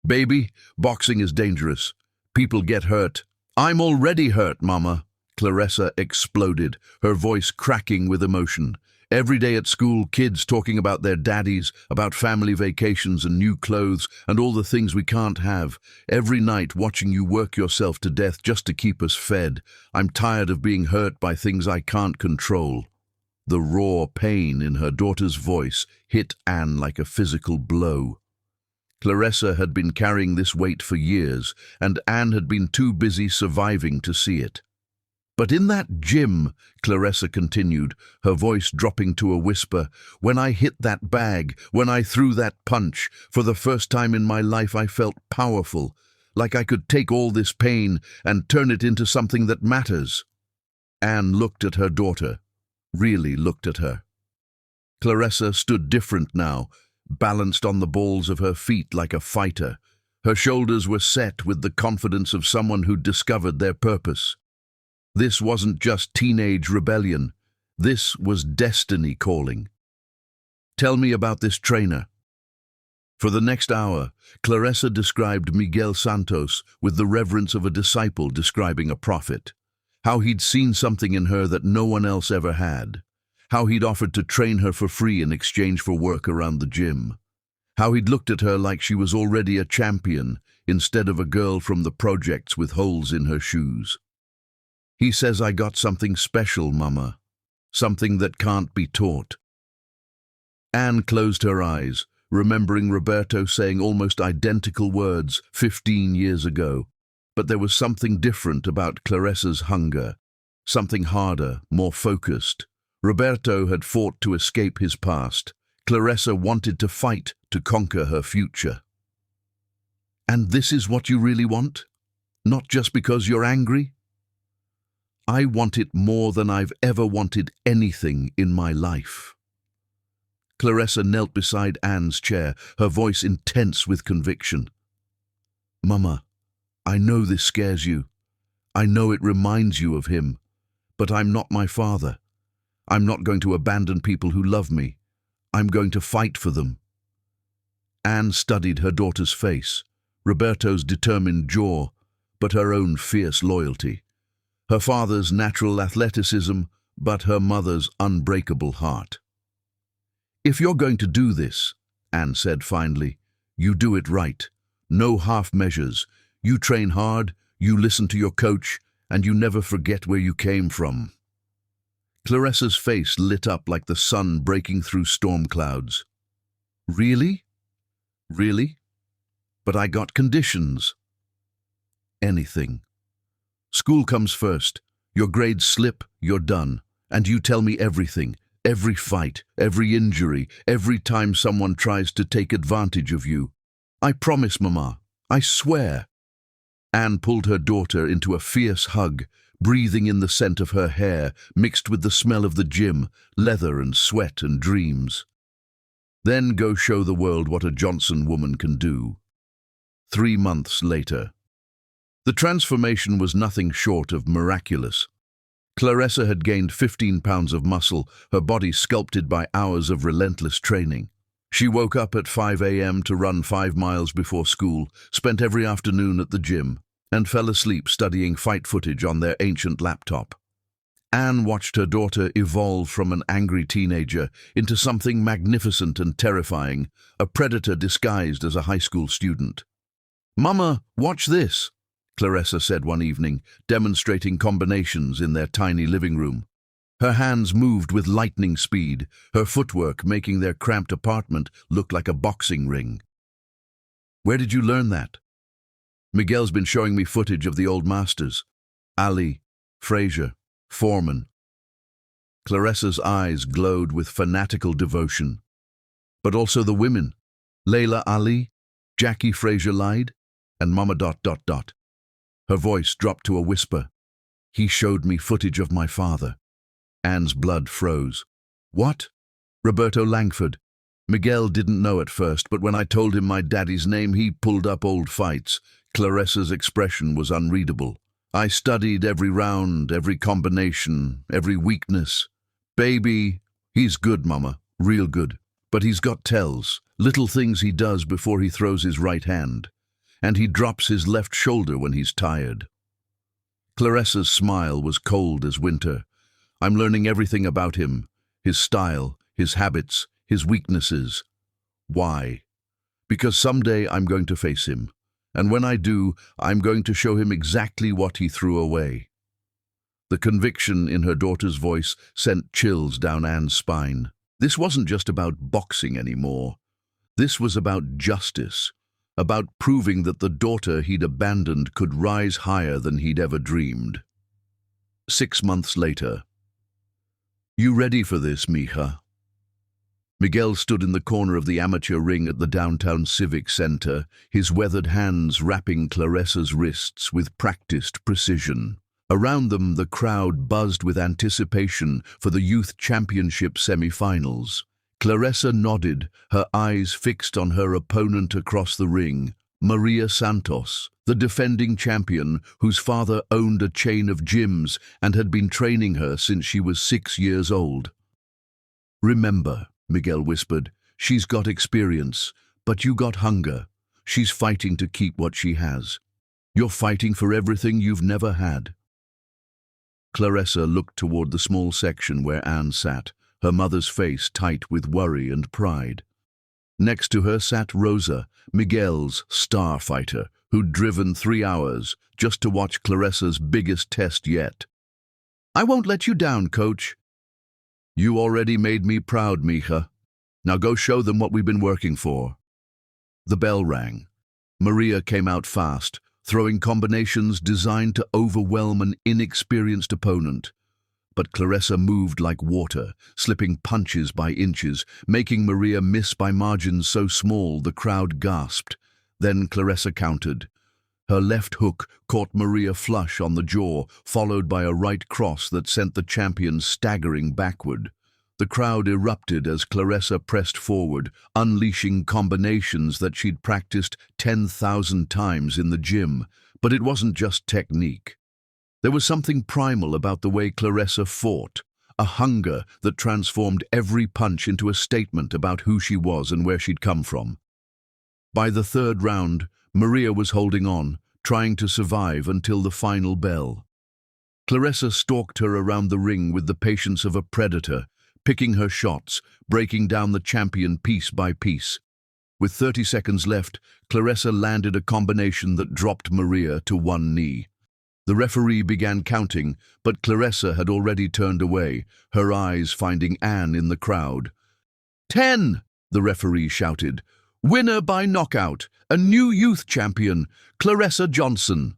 "Baby, boxing is dangerous. People get hurt." "I'm already hurt, Mama," Clarissa exploded, her voice cracking with emotion. "Every day at school, kids talking about their daddies, about family vacations and new clothes and all the things we can't have. Every night watching you work yourself to death just to keep us fed. I'm tired of being hurt by things I can't control." The raw pain in her daughter's voice hit Anne like a physical blow. Clarissa had been carrying this weight for years, and Anne had been too busy surviving to see it. "But in that gym," Clarissa continued, her voice dropping to a whisper, "when I hit that bag, when I threw that punch, for the first time in my life I felt powerful, like I could take all this pain and turn it into something that matters." Anne looked at her daughter, really looked at her. Clarissa stood different now, balanced on the balls of her feet like a fighter. Her shoulders were set with the confidence of someone who'd discovered their purpose. This wasn't just teenage rebellion. This was destiny calling. "Tell me about this trainer." For the next hour, Clarissa described Miguel Santos with the reverence of a disciple describing a prophet. How he'd seen something in her that no one else ever had. How he'd offered to train her for free in exchange for work around the gym. How he'd looked at her like she was already a champion instead of a girl from the projects with holes in her shoes. "He says I got something special, Mama. Something that can't be taught." Anne closed her eyes, remembering Roberto saying almost identical words 15 years ago. But there was something different about Clarissa's hunger, something harder, more focused. Roberto had fought to escape his past. Clarissa wanted to fight to conquer her future. "And this is what you really want? Not just because you're angry?" "I want it more than I've ever wanted anything in my life." Clarissa knelt beside Anne's chair, her voice intense with conviction. "Mama, I know this scares you. I know it reminds you of him. But I'm not my father. I'm not going to abandon people who love me. I'm going to fight for them." Anne studied her daughter's face, Roberto's determined jaw, but her own fierce loyalty. Her father's natural athleticism, but her mother's unbreakable heart. "If you're going to do this," Anne said finally, "you do it right. No half measures. You train hard, you listen to your coach, and you never forget where you came from." Claressa's face lit up like the sun breaking through storm clouds. "Really? Really? But I got conditions." "Anything. School comes first. Your grades slip, you're done. And you tell me everything, every fight, every injury, every time someone tries to take advantage of you. I promise, Mama. I swear." Anne pulled her daughter into a fierce hug, breathing in the scent of her hair, mixed with the smell of the gym, leather and sweat and dreams. "Then go show the world what a Johnson woman can do." 3 months later. The transformation was nothing short of miraculous. Claressa had gained 15 pounds of muscle, her body sculpted by hours of relentless training. She woke up at 5 a.m. to run 5 miles before school, spent every afternoon at the gym, and fell asleep studying fight footage on their ancient laptop. Anne watched her daughter evolve from an angry teenager into something magnificent and terrifying, a predator disguised as a high school student. "Mama, watch this," Claressa said one evening, demonstrating combinations in their tiny living room. Her hands moved with lightning speed, her footwork making their cramped apartment look like a boxing ring. "Where did you learn that?" "Miguel's been showing me footage of the old masters. Ali, Frazier, Foreman." Claressa's eyes glowed with fanatical devotion. "But also the women. Layla Ali, Jackie Frazier-Lyde, and Mama ... Her voice dropped to a whisper. "He showed me footage of my father." Anne's blood froze. "What?" "Roberto Langford. Miguel didn't know at first, but when I told him my daddy's name, he pulled up old fights." Claressa's expression was unreadable. "I studied every round, every combination, every weakness. Baby, he's good, Mama, real good. But he's got tells, little things he does before he throws his right hand. And he drops his left shoulder when he's tired." Claressa's smile was cold as winter. "I'm learning everything about him, his style, his habits, his weaknesses. Why? Because someday I'm going to face him. And when I do, I'm going to show him exactly what he threw away." The conviction in her daughter's voice sent chills down Anne's spine. This wasn't just about boxing anymore. This was about justice, about proving that the daughter he'd abandoned could rise higher than he'd ever dreamed. 6 months later. "You ready for this, mija?" Miguel stood in the corner of the amateur ring at the downtown Civic Center, his weathered hands wrapping Claressa's wrists with practiced precision. Around them, the crowd buzzed with anticipation for the Youth Championship semi-finals. Claressa nodded, her eyes fixed on her opponent across the ring, Maria Santos, the defending champion whose father owned a chain of gyms and had been training her since she was 6 years old. "Remember," Miguel whispered, "she's got experience, but you got hunger. She's fighting to keep what she has. You're fighting for everything you've never had." Claressa looked toward the small section where Anne sat, her mother's face tight with worry and pride. Next to her sat Rosa, Miguel's star fighter, who'd driven 3 hours just to watch Claressa's biggest test yet. "I won't let you down, coach." "You already made me proud, mija. Now go show them what we've been working for." The bell rang. Maria came out fast, throwing combinations designed to overwhelm an inexperienced opponent. But Claressa moved like water, slipping punches by inches, making Maria miss by margins so small the crowd gasped. Then Claressa countered. Her left hook caught Maria flush on the jaw, followed by a right cross that sent the champion staggering backward. The crowd erupted as Claressa pressed forward, unleashing combinations that she'd practiced 10,000 times in the gym. But it wasn't just technique. There was something primal about the way Claressa fought, a hunger that transformed every punch into a statement about who she was and where she'd come from. By the third round, Maria was holding on, trying to survive until the final bell. Claressa stalked her around the ring with the patience of a predator, picking her shots, breaking down the champion piece by piece. With 30 seconds left, Claressa landed a combination that dropped Maria to one knee. The referee began counting, but Claressa had already turned away, her eyes finding Anne in the crowd. 10, the referee shouted. Winner by knockout, a new youth champion, Claressa Johnson.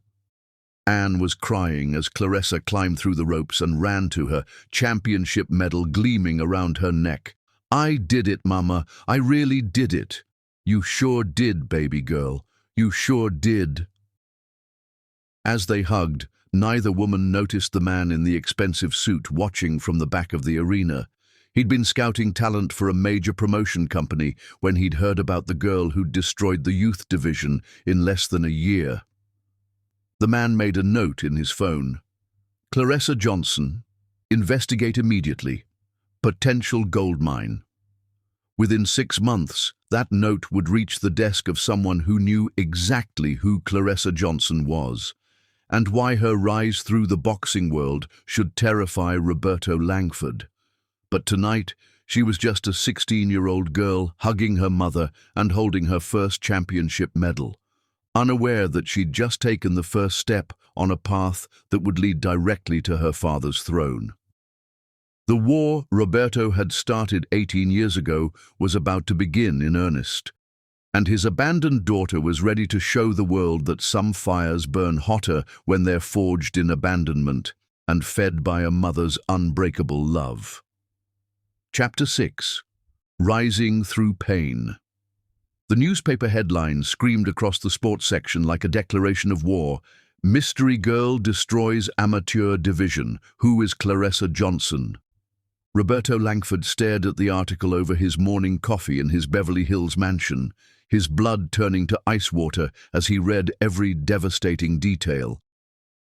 Anne was crying as Claressa climbed through the ropes and ran to her, championship medal gleaming around her neck. I did it, Mama. I really did it. You sure did, baby girl. You sure did. As they hugged, neither woman noticed the man in the expensive suit watching from the back of the arena. He'd been scouting talent for a major promotion company when he'd heard about the girl who'd destroyed the youth division in less than a year. The man made a note in his phone. Claressa Johnson, investigate immediately. Potential gold mine. Within 6 months, that note would reach the desk of someone who knew exactly who Claressa Johnson was, and why her rise through the boxing world should terrify Roberto Langford. But tonight, she was just a 16-year-old girl hugging her mother and holding her first championship medal, unaware that she'd just taken the first step on a path that would lead directly to her father's throne. The war Roberto had started 18 years ago was about to begin in earnest, and his abandoned daughter was ready to show the world that some fires burn hotter when they're forged in abandonment and fed by a mother's unbreakable love. Chapter 6. Rising Through Pain. The newspaper headlines screamed across the sports section like a declaration of war. Mystery girl destroys amateur division. Who is Claressa Johnson? Roberto Langford stared at the article over his morning coffee in his Beverly Hills mansion, his blood turning to ice water as he read every devastating detail.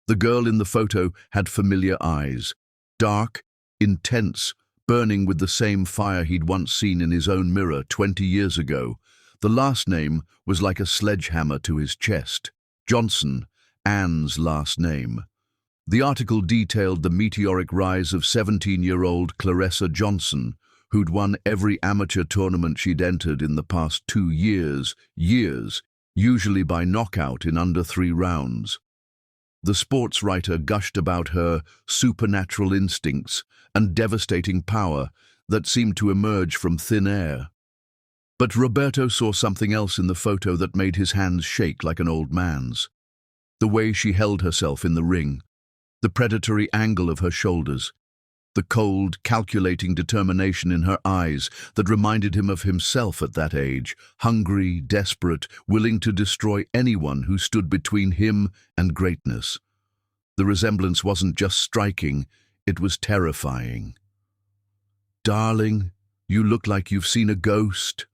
The girl in the photo had familiar eyes, dark, intense, burning with the same fire he'd once seen in his own mirror 20 years ago. The last name was like a sledgehammer to his chest. Johnson, Anne's last name. The article detailed the meteoric rise of 17-year-old Claressa Johnson, who'd won every amateur tournament she'd entered in the past 2 years, usually by knockout in under 3 rounds. The sports writer gushed about her supernatural instincts and devastating power that seemed to emerge from thin air. But Roberto saw something else in the photo that made his hands shake like an old man's. The way she held herself in the ring, the predatory angle of her shoulders, the cold, calculating determination in her eyes that reminded him of himself at that age, hungry, desperate, willing to destroy anyone who stood between him and greatness. The resemblance wasn't just striking, it was terrifying. "Darling, you look like you've seen a ghost."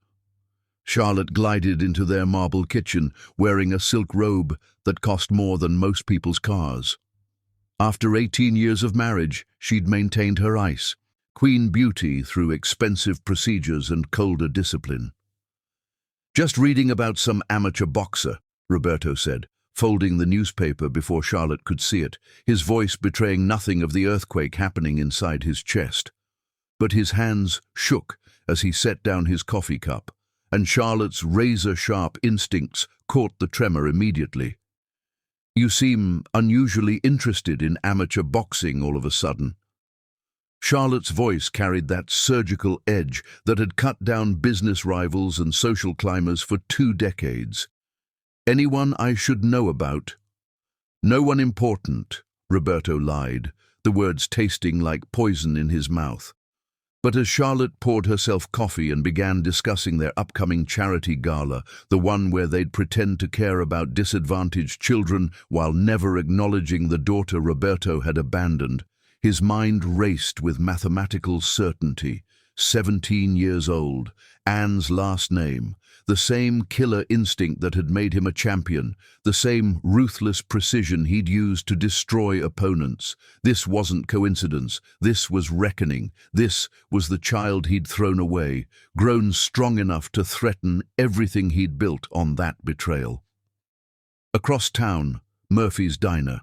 Charlotte glided into their marble kitchen, wearing a silk robe that cost more than most people's cars. After 18 years of marriage, she'd maintained her ice, queen beauty through expensive procedures and colder discipline. "Just reading about some amateur boxer," Roberto said, folding the newspaper before Charlotte could see it, his voice betraying nothing of the earthquake happening inside his chest. But his hands shook as he set down his coffee cup, and Charlotte's razor-sharp instincts caught the tremor immediately. "You seem unusually interested in amateur boxing all of a sudden." Charlotte's voice carried that surgical edge that had cut down business rivals and social climbers for 2 decades. "Anyone I should know about?" "No one important," Roberto lied, the words tasting like poison in his mouth. But as Charlotte poured herself coffee and began discussing their upcoming charity gala, the one where they'd pretend to care about disadvantaged children while never acknowledging the daughter Roberto had abandoned, his mind raced with mathematical certainty. 17 years old, Anne's last name, the same killer instinct that had made him a champion, the same ruthless precision he'd used to destroy opponents. This wasn't coincidence, this was reckoning. This was the child he'd thrown away, grown strong enough to threaten everything he'd built on that betrayal. Across town, Murphy's diner.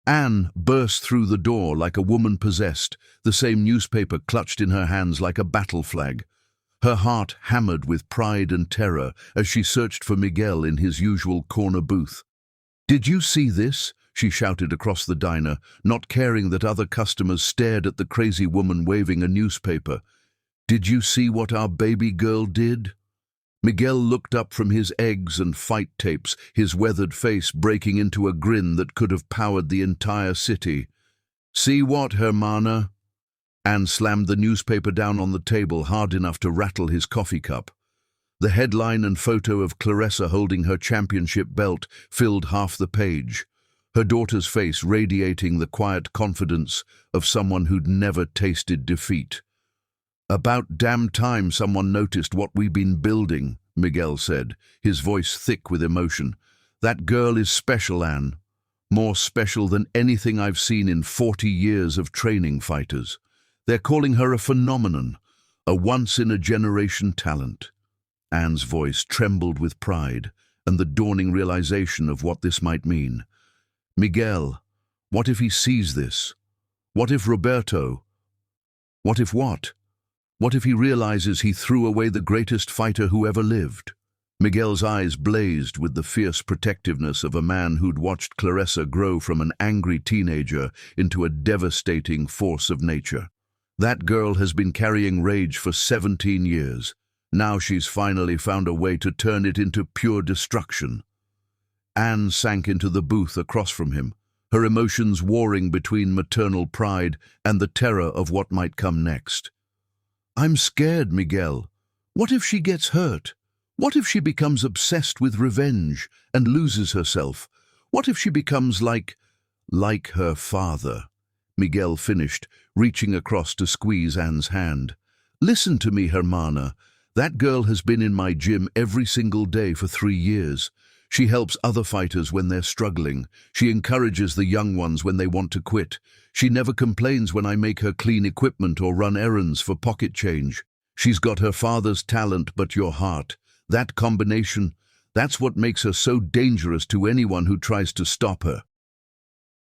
Anne burst through the door like a woman possessed, the same newspaper clutched in her hands like a battle flag. Her heart hammered with pride and terror as she searched for Miguel in his usual corner booth. "Did you see this?" she shouted across the diner, not caring that other customers stared at the crazy woman waving a newspaper. "Did you see what our baby girl did?" Miguel looked up from his eggs and fight tapes, his weathered face breaking into a grin that could have powered the entire city. "See what, Hermana?" Anne slammed the newspaper down on the table hard enough to rattle his coffee cup. The headline and photo of Clarissa holding her championship belt filled half the page, her daughter's face radiating the quiet confidence of someone who'd never tasted defeat. "About damn time someone noticed what we've been building," Miguel said, his voice thick with emotion. "That girl is special, Anne. More special than anything I've seen in 40 years of training fighters. They're calling her a phenomenon, a once-in-a-generation talent." Anne's voice trembled with pride and the dawning realization of what this might mean. "Miguel, what if he sees this? What if Roberto? What if what? What if he realizes he threw away the greatest fighter who ever lived?" Miguel's eyes blazed with the fierce protectiveness of a man who'd watched Clarissa grow from an angry teenager into a devastating force of nature. "That girl has been carrying rage for 17 years. Now she's finally found a way to turn it into pure destruction." Anne sank into the booth across from him, her emotions warring between maternal pride and the terror of what might come next. "I'm scared, Miguel. What if she gets hurt? What if she becomes obsessed with revenge and loses herself? What if she becomes like her father?" Miguel finished, reaching across to squeeze Anne's hand. "Listen to me, Hermana. That girl has been in my gym every single day for 3 years. She helps other fighters when they're struggling. She encourages the young ones when they want to quit. She never complains when I make her clean equipment or run errands for pocket change. She's got her father's talent but your heart. That combination, that's what makes her so dangerous to anyone who tries to stop her."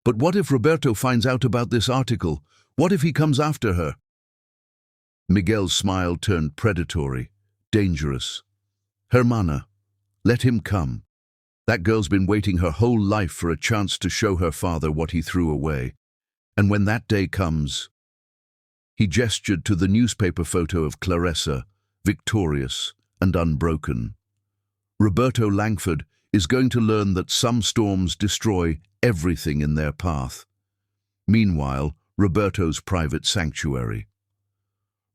"But what if Roberto finds out about this article? What if he comes after her?" Miguel's smile turned predatory, dangerous. "Hermana, let him come. That girl's been waiting her whole life for a chance to show her father what he threw away. And when that day comes..." He gestured to the newspaper photo of Clarissa, victorious and unbroken. "Roberto Langford is going to learn that some storms destroy everything in their path." Meanwhile, Roberto's private sanctuary.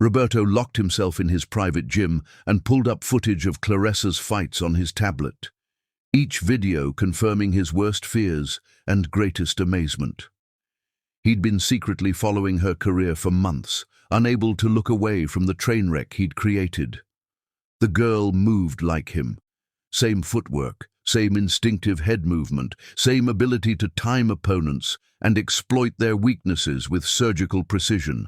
Roberto locked himself in his private gym and pulled up footage of Clarissa's fights on his tablet, each video confirming his worst fears and greatest amazement. He'd been secretly following her career for months, unable to look away from the train wreck he'd created. The girl moved like him. Same footwork, same instinctive head movement, same ability to time opponents and exploit their weaknesses with surgical precision.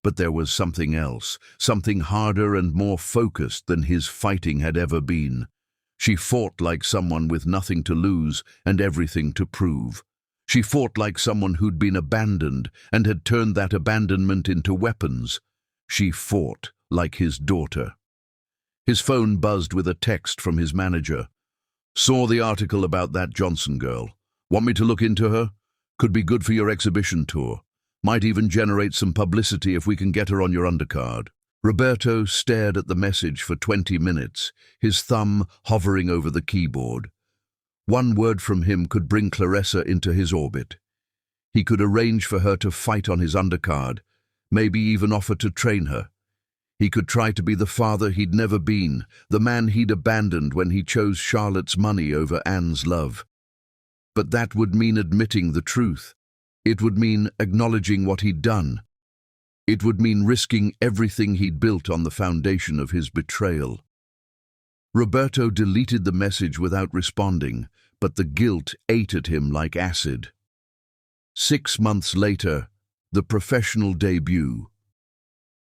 But there was something else, something harder and more focused than his fighting had ever been. She fought like someone with nothing to lose and everything to prove. She fought like someone who'd been abandoned and had turned that abandonment into weapons. She fought like his daughter. His phone buzzed with a text from his manager. "Saw the article about that Johnson girl. Want me to look into her? Could be good for your exhibition tour. Might even generate some publicity if we can get her on your undercard." Roberto stared at the message for 20 minutes, his thumb hovering over the keyboard. One word from him could bring Clarissa into his orbit. He could arrange for her to fight on his undercard, maybe even offer to train her. He could try to be the father he'd never been, the man he'd abandoned when he chose Charlotte's money over Anne's love. But that would mean admitting the truth. It would mean acknowledging what he'd done. It would mean risking everything he'd built on the foundation of his betrayal. Roberto deleted the message without responding, but the guilt ate at him like acid. 6 months later, the professional debut.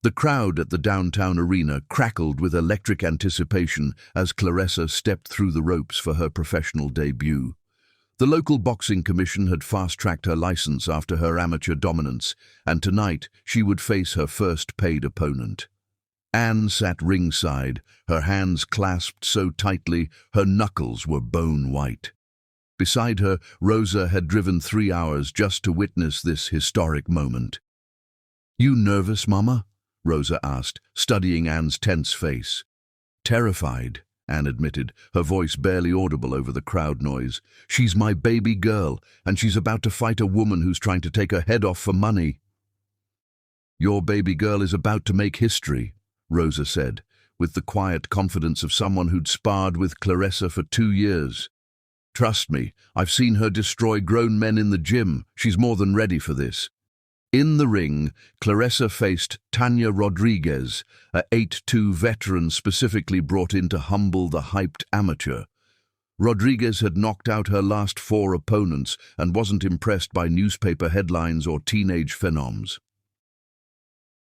The crowd at the downtown arena crackled with electric anticipation as Claressa stepped through the ropes for her professional debut. The local boxing commission had fast-tracked her license after her amateur dominance, and tonight she would face her first paid opponent. Anne sat ringside, her hands clasped so tightly her knuckles were bone white. Beside her, Rosa had driven 3 hours just to witness this historic moment. "You nervous, Mama?" Rosa asked, studying Anne's tense face. "Terrified," Anne admitted, her voice barely audible over the crowd noise. "She's my baby girl, and she's about to fight a woman who's trying to take her head off for money." "Your baby girl is about to make history," Rosa said, with the quiet confidence of someone who'd sparred with Claressa for 2 years. "Trust me, I've seen her destroy grown men in the gym. She's more than ready for this." In the ring, Claressa faced Tanya Rodriguez, a 8-2 veteran specifically brought in to humble the hyped amateur. Rodriguez had knocked out her last 4 opponents and wasn't impressed by newspaper headlines or teenage phenoms.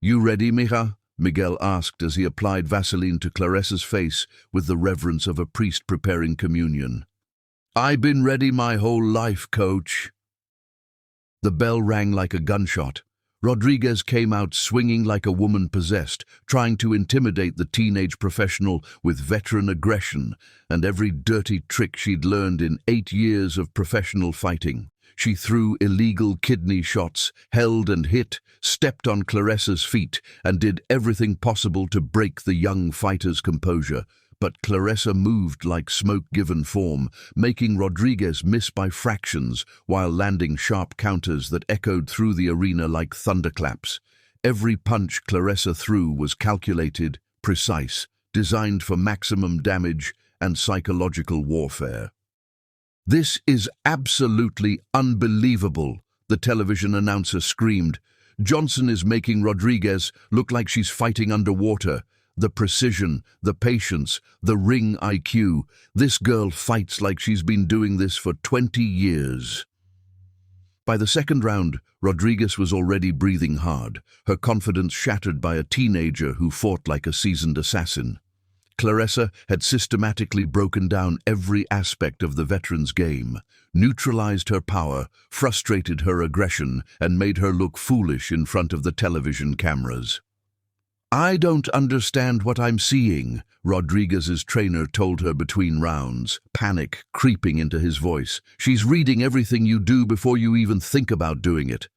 "You ready, mija?" Miguel asked as he applied Vaseline to Claressa's face with the reverence of a priest preparing communion. "I've been ready my whole life, coach." The bell rang like a gunshot. Rodriguez came out swinging like a woman possessed, trying to intimidate the teenage professional with veteran aggression and every dirty trick she'd learned in 8 years of professional fighting. She threw illegal kidney shots, held and hit, stepped on Claressa's feet, and did everything possible to break the young fighter's composure. But Claressa moved like smoke given form, making Rodriguez miss by fractions while landing sharp counters that echoed through the arena like thunderclaps. Every punch Claressa threw was calculated, precise, designed for maximum damage and psychological warfare. "This is absolutely unbelievable," the television announcer screamed. "Johnson is making Rodriguez look like she's fighting underwater. The precision, the patience, the ring IQ. This girl fights like she's been doing this for 20 years. By the second round, Rodriguez was already breathing hard, her confidence shattered by a teenager who fought like a seasoned assassin. Claressa had systematically broken down every aspect of the veteran's game, neutralized her power, frustrated her aggression, and made her look foolish in front of the television cameras. "I don't understand what I'm seeing," Rodriguez's trainer told her between rounds, panic creeping into his voice. "She's reading everything you do before you even think about doing it."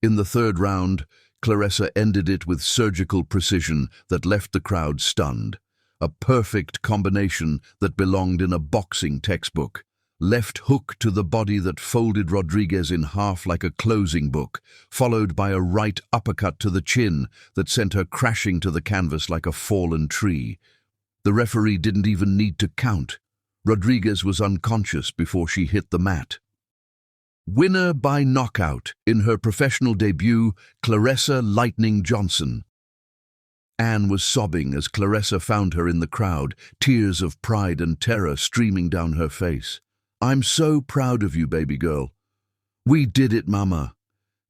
In the 3rd round, Claressa ended it with surgical precision that left the crowd stunned. A perfect combination that belonged in a boxing textbook. Left hook to the body that folded Rodriguez in half like a closing book, followed by a right uppercut to the chin that sent her crashing to the canvas like a fallen tree. The referee didn't even need to count. Rodriguez was unconscious before she hit the mat. Winner by knockout in her professional debut, Claressa "Lightning" Johnson. Anne was sobbing as Claressa found her in the crowd, tears of pride and terror streaming down her face. "I'm so proud of you, baby girl. We did it, Mama.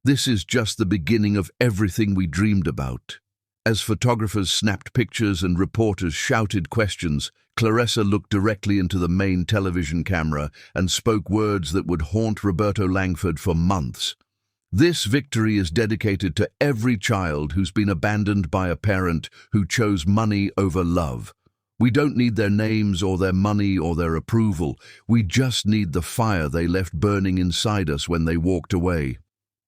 This is just the beginning of everything we dreamed about." As photographers snapped pictures and reporters shouted questions, Claressa looked directly into the main television camera and spoke words that would haunt Roberto Langford for months. "This victory is dedicated to every child who's been abandoned by a parent who chose money over love. We don't need their names or their money or their approval. We just need the fire they left burning inside us when they walked away."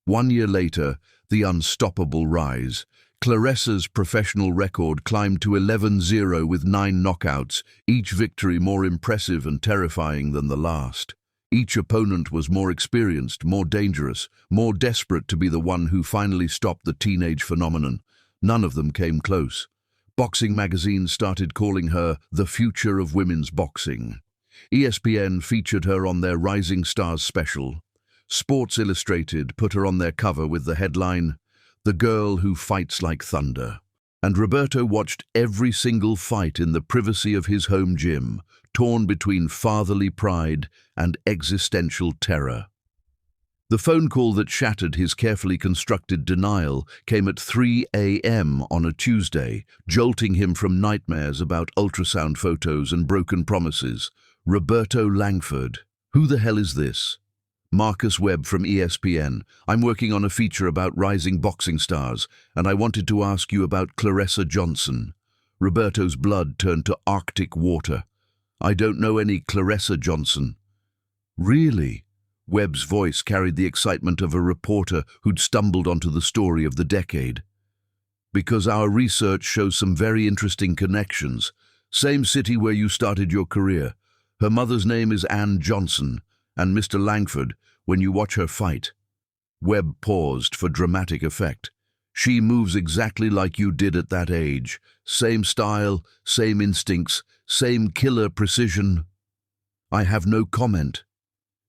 1 year later, the unstoppable rise. Claressa's professional record climbed to 11-0 with 9 knockouts, each victory more impressive and terrifying than the last. Each opponent was more experienced, more dangerous, more desperate to be the one who finally stopped the teenage phenomenon. None of them came close. Boxing magazines started calling her the future of women's boxing. ESPN featured her on their Rising Stars special. Sports Illustrated put her on their cover with the headline, The girl who fights like thunder. And Roberto watched every single fight in the privacy of his home gym, torn between fatherly pride and existential terror. The phone call that shattered his carefully constructed denial came at 3 a.m. on a Tuesday, jolting him from nightmares about ultrasound photos and broken promises. Roberto Langford. Who the hell is this? Marcus Webb from ESPN. I'm working on a feature about rising boxing stars, and I wanted to ask you about Claressa Johnson. Roberto's blood turned to Arctic water. I don't know any Claressa Johnson. Really? Webb's voice carried the excitement of a reporter who'd stumbled onto the story of the decade. Because our research shows some very interesting connections. Same city where you started your career. Her mother's name is Ann Johnson, and Mr. Langford, when you watch her fight. Webb paused for dramatic effect. She moves exactly like you did at that age. Same style, same instincts, same killer precision. I have no comment.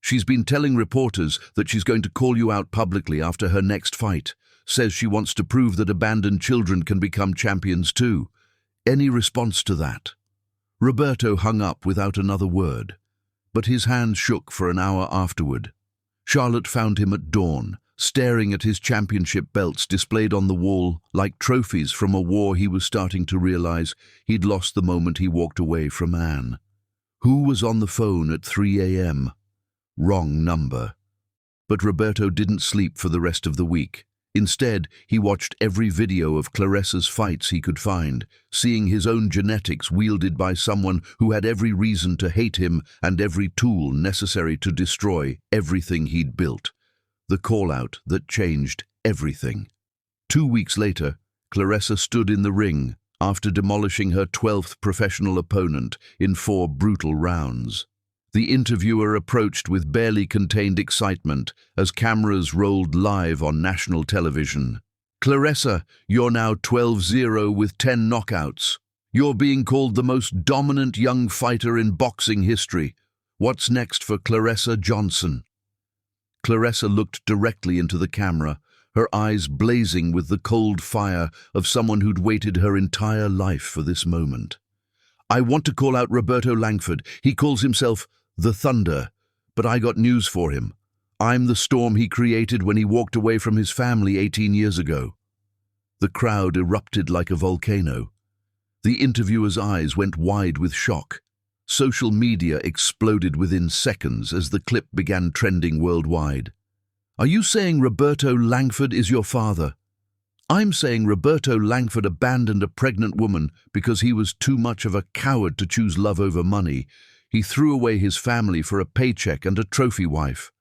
She's been telling reporters that she's going to call you out publicly after her next fight. Says she wants to prove that abandoned children can become champions too. Any response to that? Roberto hung up without another word, but his hands shook for an hour afterward. Charlotte found him at dawn, staring at his championship belts displayed on the wall like trophies from a war he was starting to realize he'd lost the moment he walked away from Anne. Who was on the phone at 3 a.m.? Wrong number. But Roberto didn't sleep for the rest of the week. Instead, he watched every video of Claressa's fights he could find, seeing his own genetics wielded by someone who had every reason to hate him and every tool necessary to destroy everything he'd built. The call-out that changed everything. 2 weeks later, Claressa stood in the ring after demolishing her 12th professional opponent in 4 brutal rounds. The interviewer approached with barely contained excitement as cameras rolled live on national television. Claressa, you're now 12-0 with 10 knockouts. You're being called the most dominant young fighter in boxing history. What's next for Claressa Johnson? Claressa looked directly into the camera, her eyes blazing with the cold fire of someone who'd waited her entire life for this moment. I want to call out Roberto Langford. He calls himself the Thunder, but I got news for him. I'm the storm he created when he walked away from his family 18 years ago. The crowd erupted like a volcano. The interviewer's eyes went wide with shock. Social media exploded within seconds as the clip began trending worldwide. Are you saying Roberto Langford is your father? I'm saying Roberto Langford abandoned a pregnant woman because he was too much of a coward to choose love over money. He threw away his family for a paycheck and a trophy wife.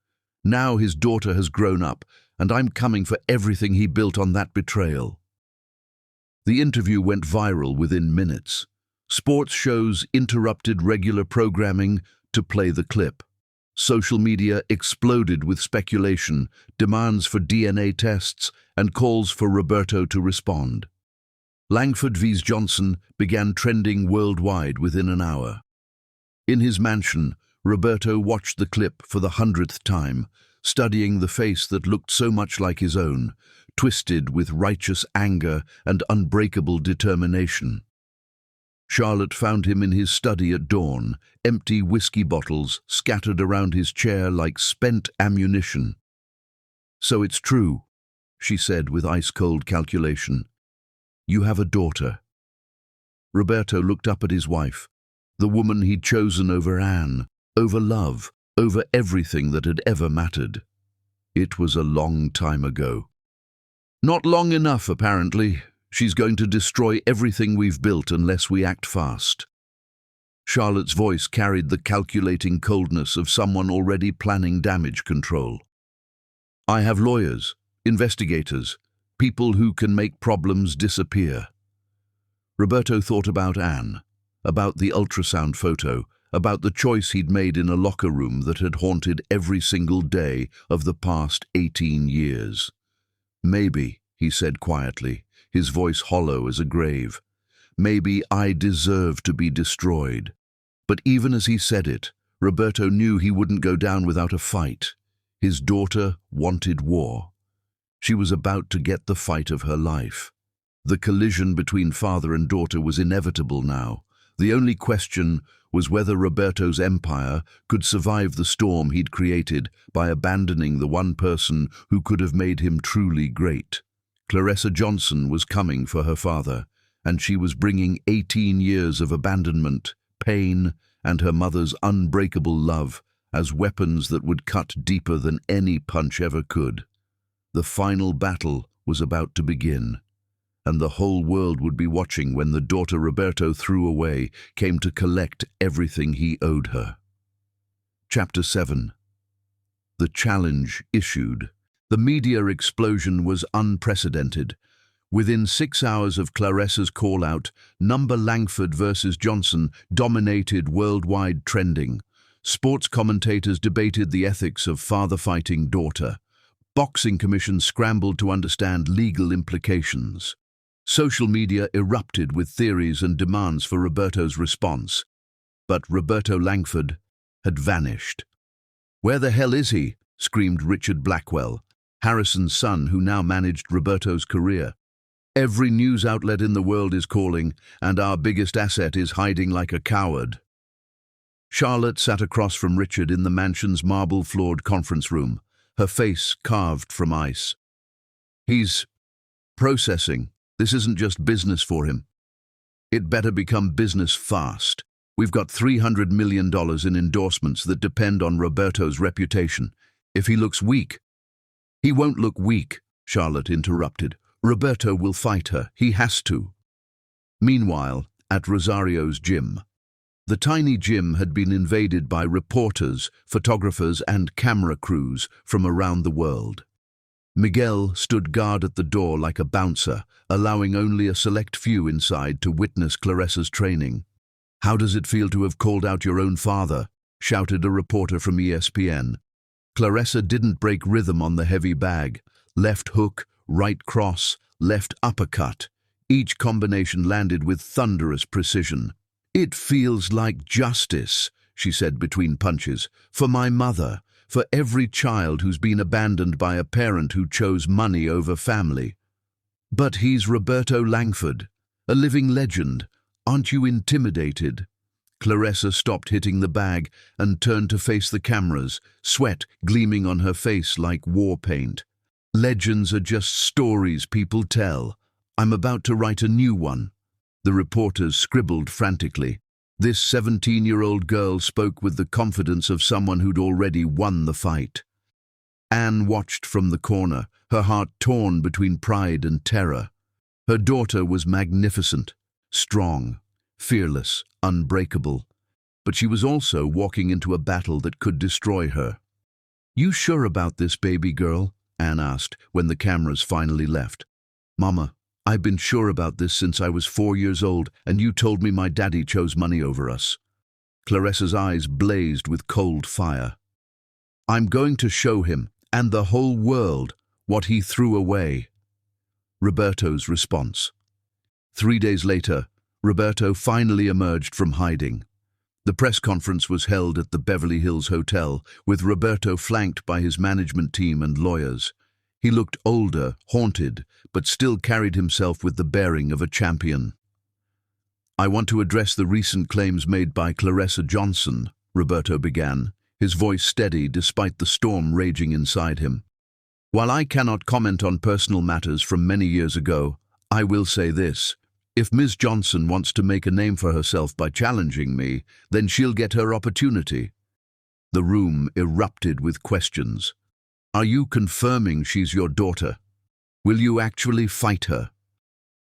Now his daughter has grown up, and I'm coming for everything he built on that betrayal. The interview went viral within minutes. Sports shows interrupted regular programming to play the clip. Social media exploded with speculation, demands for DNA tests, and calls for Roberto to respond. Langford vs. Johnson began trending worldwide within an hour. In his mansion, Roberto watched the clip for the 100th time, studying the face that looked so much like his own, twisted with righteous anger and unbreakable determination. Charlotte found him in his study at dawn, empty whiskey bottles scattered around his chair like spent ammunition. So it's true, she said with ice-cold calculation. You have a daughter. Roberto looked up at his wife, the woman he'd chosen over Anne, over love, over everything that had ever mattered. It was a long time ago. Not long enough, apparently. She's going to destroy everything we've built unless we act fast. Charlotte's voice carried the calculating coldness of someone already planning damage control. I have lawyers, investigators, people who can make problems disappear. Roberto thought about Anne, about the ultrasound photo, about the choice he'd made in a locker room that had haunted every single day of the past 18 years. Maybe, he said quietly, his voice hollow as a grave, maybe I deserve to be destroyed. But even as he said it, Roberto knew he wouldn't go down without a fight. His daughter wanted war. She was about to get the fight of her life. The collision between father and daughter was inevitable now. The only question was whether Roberto's empire could survive the storm he'd created by abandoning the one person who could have made him truly great. Claressa Johnson was coming for her father, and she was bringing 18 years of abandonment, pain, and her mother's unbreakable love as weapons that would cut deeper than any punch ever could. The final battle was about to begin, and the whole world would be watching when the daughter Roberto threw away came to collect everything he owed her. Chapter 7. The challenge issued. The media explosion was unprecedented. Within 6 hours of Claressa's call-out, number Langford versus Johnson dominated worldwide trending. Sports commentators debated the ethics of father fighting daughter. Boxing commissions scrambled to understand legal implications. Social media erupted with theories and demands for Roberto's response. But Roberto Langford had vanished. "Where the hell is he?" screamed Richard Blackwell, Harrison's son who now managed Roberto's career. "Every news outlet in the world is calling, and our biggest asset is hiding like a coward." Charlotte sat across from Richard in the mansion's marble-floored conference room, her face carved from ice. "He's processing. This isn't just business for him. It better become business fast. We've got $300 million in endorsements that depend on Roberto's reputation. If he looks weak..." "He won't look weak," Charlotte interrupted. "Roberto will fight her. He has to." Meanwhile, at Rosario's gym. The tiny gym had been invaded by reporters, photographers, and camera crews from around the world. Miguel stood guard at the door like a bouncer, allowing only a select few inside to witness Claressa's training. "How does it feel to have called out your own father?" shouted a reporter from ESPN. Claressa didn't break rhythm on the heavy bag. Left hook, right cross, left uppercut. Each combination landed with thunderous precision. "It feels like justice," she said between punches, "for my mother, for every child who's been abandoned by a parent who chose money over family." "But he's Roberto Langford, a living legend. Aren't you intimidated?" Claressa stopped hitting the bag and turned to face the cameras, sweat gleaming on her face like war paint. "Legends are just stories people tell. I'm about to write a new one." The reporters scribbled frantically. This 17-year-old girl spoke with the confidence of someone who'd already won the fight. Anne watched from the corner, her heart torn between pride and terror. Her daughter was magnificent, strong, fearless, unbreakable, but she was also walking into a battle that could destroy her. "You sure about this, baby girl?" Anne asked when the cameras finally left. "Mama, I've been sure about this since I was 4 years old, and you told me my daddy chose money over us." Claressa's eyes blazed with cold fire. "I'm going to show him, and the whole world, what he threw away." Roberto's response. 3 days later, Roberto finally emerged from hiding. The press conference was held at the Beverly Hills Hotel, with Roberto flanked by his management team and lawyers. He looked older, haunted, but still carried himself with the bearing of a champion. "I want to address the recent claims made by Claressa Johnson," Roberto began, his voice steady despite the storm raging inside him. "While I cannot comment on personal matters from many years ago, I will say this. If Ms. Johnson wants to make a name for herself by challenging me, then she'll get her opportunity." The room erupted with questions. "Are you confirming she's your daughter? Will you actually fight her?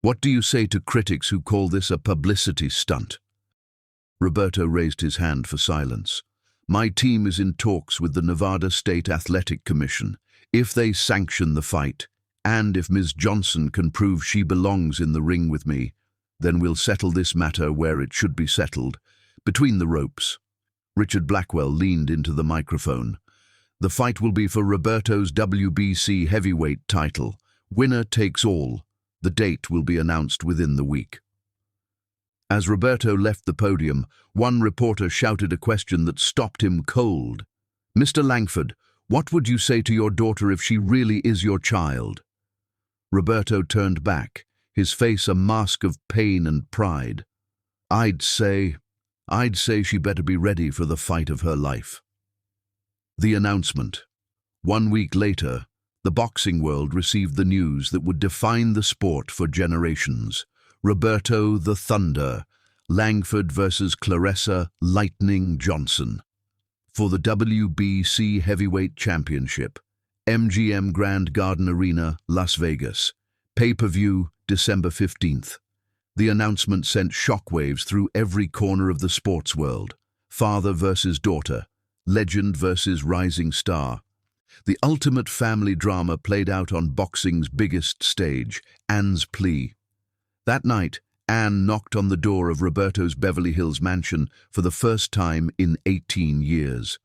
What do you say to critics who call this a publicity stunt?" Roberto raised his hand for silence. "My team is in talks with the Nevada State Athletic Commission. If they sanction the fight, and if Ms. Johnson can prove she belongs in the ring with me, then we'll settle this matter where it should be settled, between the ropes." Richard Blackwell leaned into the microphone. "The fight will be for Roberto's WBC heavyweight title. Winner takes all. The date will be announced within the week." As Roberto left the podium, one reporter shouted a question that stopped him cold. "Mr. Langford, what would you say to your daughter if she really is your child?" Roberto turned back, his face a mask of pain and pride. I'd say she better be ready for the fight of her life. The announcement. 1 week later, the boxing world received the news that would define the sport for generations. Roberto the Thunder, Langford versus Claressa Lightning Johnson. For the WBC Heavyweight Championship, MGM Grand Garden Arena, Las Vegas. Pay-per-view, December 15th. The announcement sent shockwaves through every corner of the sports world. Father versus daughter, legend versus rising star. The ultimate family drama played out on boxing's biggest stage, Anne's plea. That night, Anne knocked on the door of Roberto's Beverly Hills mansion for the first time in 18 years.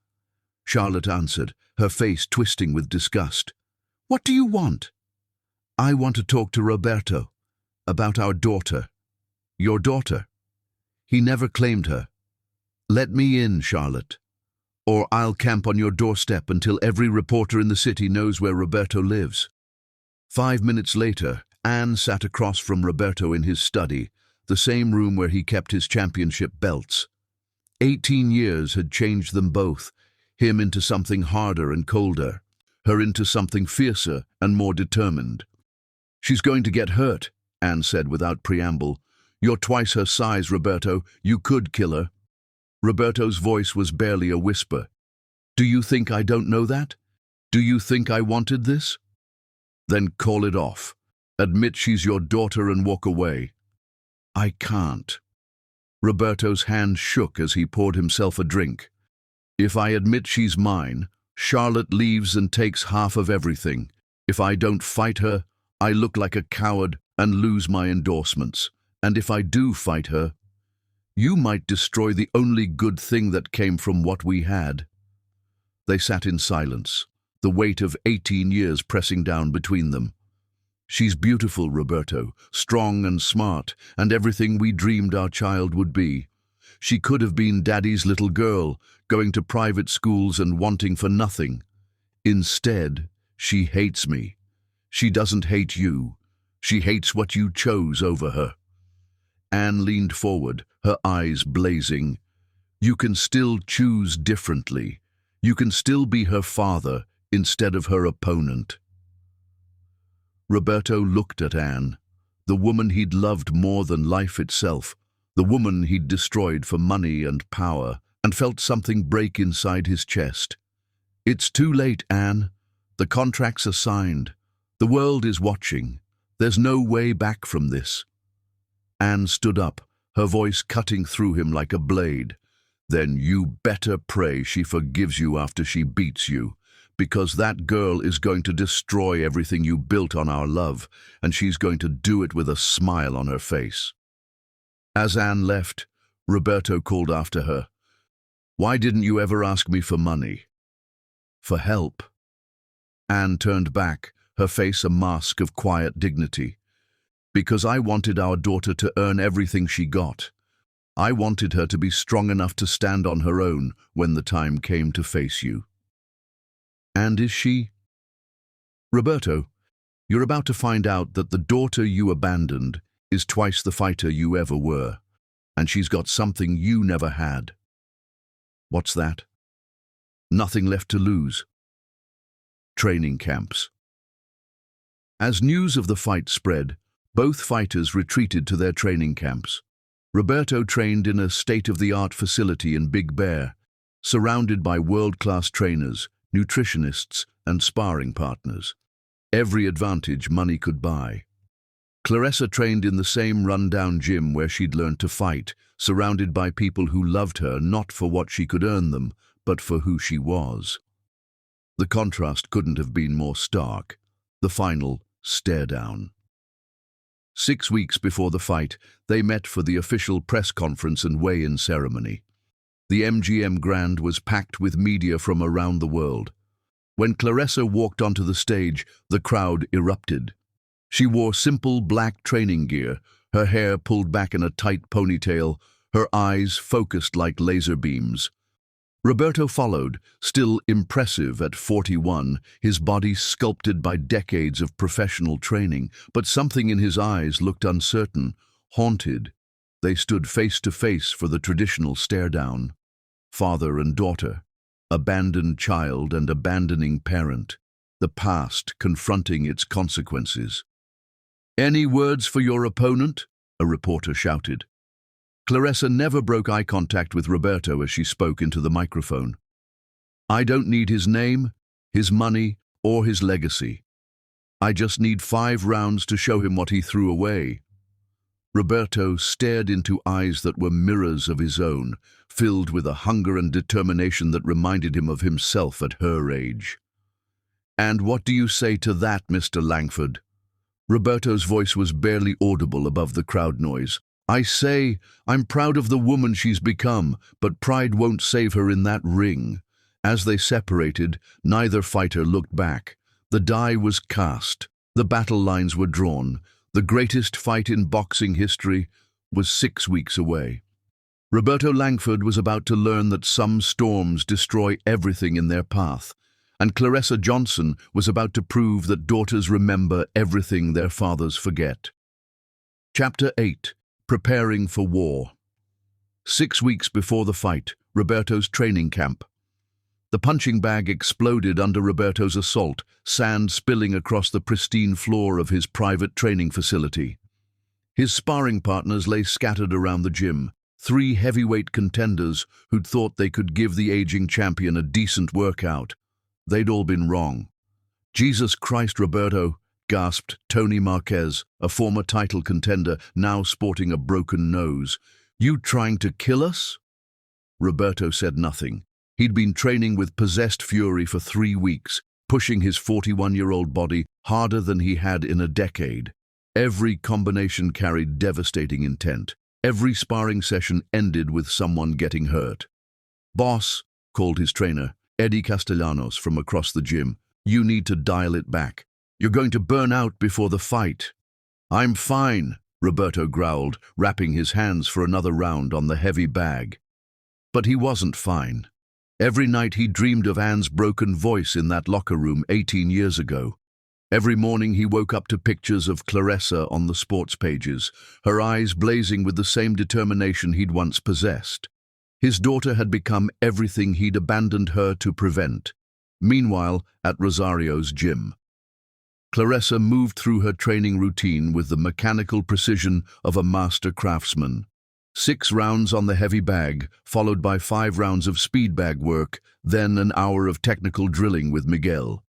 Charlotte answered, her face twisting with disgust. "What do you want?" "I want to talk to Roberto about our daughter." "Your daughter?" "He never claimed her." "Let me in, Charlotte, or I'll camp on your doorstep until every reporter in the city knows where Roberto lives." 5 minutes later, Anne sat across from Roberto in his study, the same room where he kept his championship belts. 18 years had changed them both, him into something harder and colder, her into something fiercer and more determined. "She's going to get hurt," Anne said without preamble. "You're twice her size, Roberto. You could kill her." Roberto's voice was barely a whisper. "Do you think I don't know that? Do you think I wanted this?" "Then call it off. Admit she's your daughter and walk away." "I can't." Roberto's hand shook as he poured himself a drink. "If I admit she's mine, Charlotte leaves and takes half of everything. If I don't fight her, I look like a coward and lose my endorsements. And if I do fight her, you might destroy the only good thing that came from what we had." They sat in silence, the weight of 18 years pressing down between them. "She's beautiful, Roberto, strong and smart, and everything we dreamed our child would be. She could have been Daddy's little girl, going to private schools and wanting for nothing. Instead, she hates me. She doesn't hate you. She hates what you chose over her." Anne leaned forward, her eyes blazing. "You can still choose differently. You can still be her father instead of her opponent." Roberto looked at Anne, the woman he'd loved more than life itself, the woman he'd destroyed for money and power, and felt something break inside his chest. "It's too late, Anne. The contracts are signed. The world is watching. There's no way back from this." Anne stood up, her voice cutting through him like a blade. "Then you better pray she forgives you after she beats you, because that girl is going to destroy everything you built on our love, and she's going to do it with a smile on her face." As Anne left, Roberto called after her. "Why didn't you ever ask me for money? For help?" Anne turned back, her face a mask of quiet dignity. "Because I wanted our daughter to earn everything she got. I wanted her to be strong enough to stand on her own when the time came to face you." "And is she?" "Roberto, you're about to find out that the daughter you abandoned is twice the fighter you ever were, and she's got something you never had." "What's that?" "Nothing left to lose." Training camps. As news of the fight spread, both fighters retreated to their training camps. Roberto trained in a state-of-the-art facility in Big Bear, surrounded by world-class trainers, nutritionists, and sparring partners. Every advantage money could buy. Claressa trained in the same run-down gym where she'd learned to fight, surrounded by people who loved her not for what she could earn them, but for who she was. The contrast couldn't have been more stark. The final stare-down. 6 weeks before the fight, they met for the official press conference and weigh-in ceremony. The MGM Grand was packed with media from around the world. When Claressa walked onto the stage, the crowd erupted. She wore simple black training gear, her hair pulled back in a tight ponytail, her eyes focused like laser beams. Roberto followed, still impressive at 41, his body sculpted by decades of professional training, but something in his eyes looked uncertain, haunted. They stood face to face for the traditional stare-down. Father and daughter, abandoned child and abandoning parent, the past confronting its consequences. "Any words for your opponent?" a reporter shouted. Claressa never broke eye contact with Roberto as she spoke into the microphone. "I don't need his name, his money, or his legacy. I just need 5 rounds to show him what he threw away." Roberto stared into eyes that were mirrors of his own, filled with a hunger and determination that reminded him of himself at her age. "And what do you say to that, Mr. Langford?" Roberto's voice was barely audible above the crowd noise. "I say, I'm proud of the woman she's become, but pride won't save her in that ring." As they separated, neither fighter looked back. The die was cast. The battle lines were drawn. The greatest fight in boxing history was 6 weeks away. Roberto Langford was about to learn that some storms destroy everything in their path, and Claressa Johnson was about to prove that daughters remember everything their fathers forget. Chapter 8. Preparing for War. 6 weeks before the fight, Roberto's training camp. The punching bag exploded under Roberto's assault, sand spilling across the pristine floor of his private training facility. His sparring partners lay scattered around the gym, 3 heavyweight contenders who'd thought they could give the aging champion a decent workout. They'd all been wrong. "Jesus Christ, Roberto," gasped Tony Marquez, a former title contender now sporting a broken nose. "You trying to kill us?" Roberto said nothing. He'd been training with possessed fury for 3 weeks, pushing his 41-year-old body harder than he had in a decade. Every combination carried devastating intent. Every sparring session ended with someone getting hurt. "Boss," called his trainer, Eddie Castellanos, from across the gym, "you need to dial it back. You're going to burn out before the fight." "I'm fine," Roberto growled, wrapping his hands for another round on the heavy bag. But he wasn't fine. Every night he dreamed of Anne's broken voice in that locker room 18 years ago. Every morning he woke up to pictures of Claressa on the sports pages, her eyes blazing with the same determination he'd once possessed. His daughter had become everything he'd abandoned her to prevent. Meanwhile, at Rosario's gym, Claressa moved through her training routine with the mechanical precision of a master craftsman. 6 rounds on the heavy bag, followed by 5 rounds of speed bag work, then an hour of technical drilling with Miguel.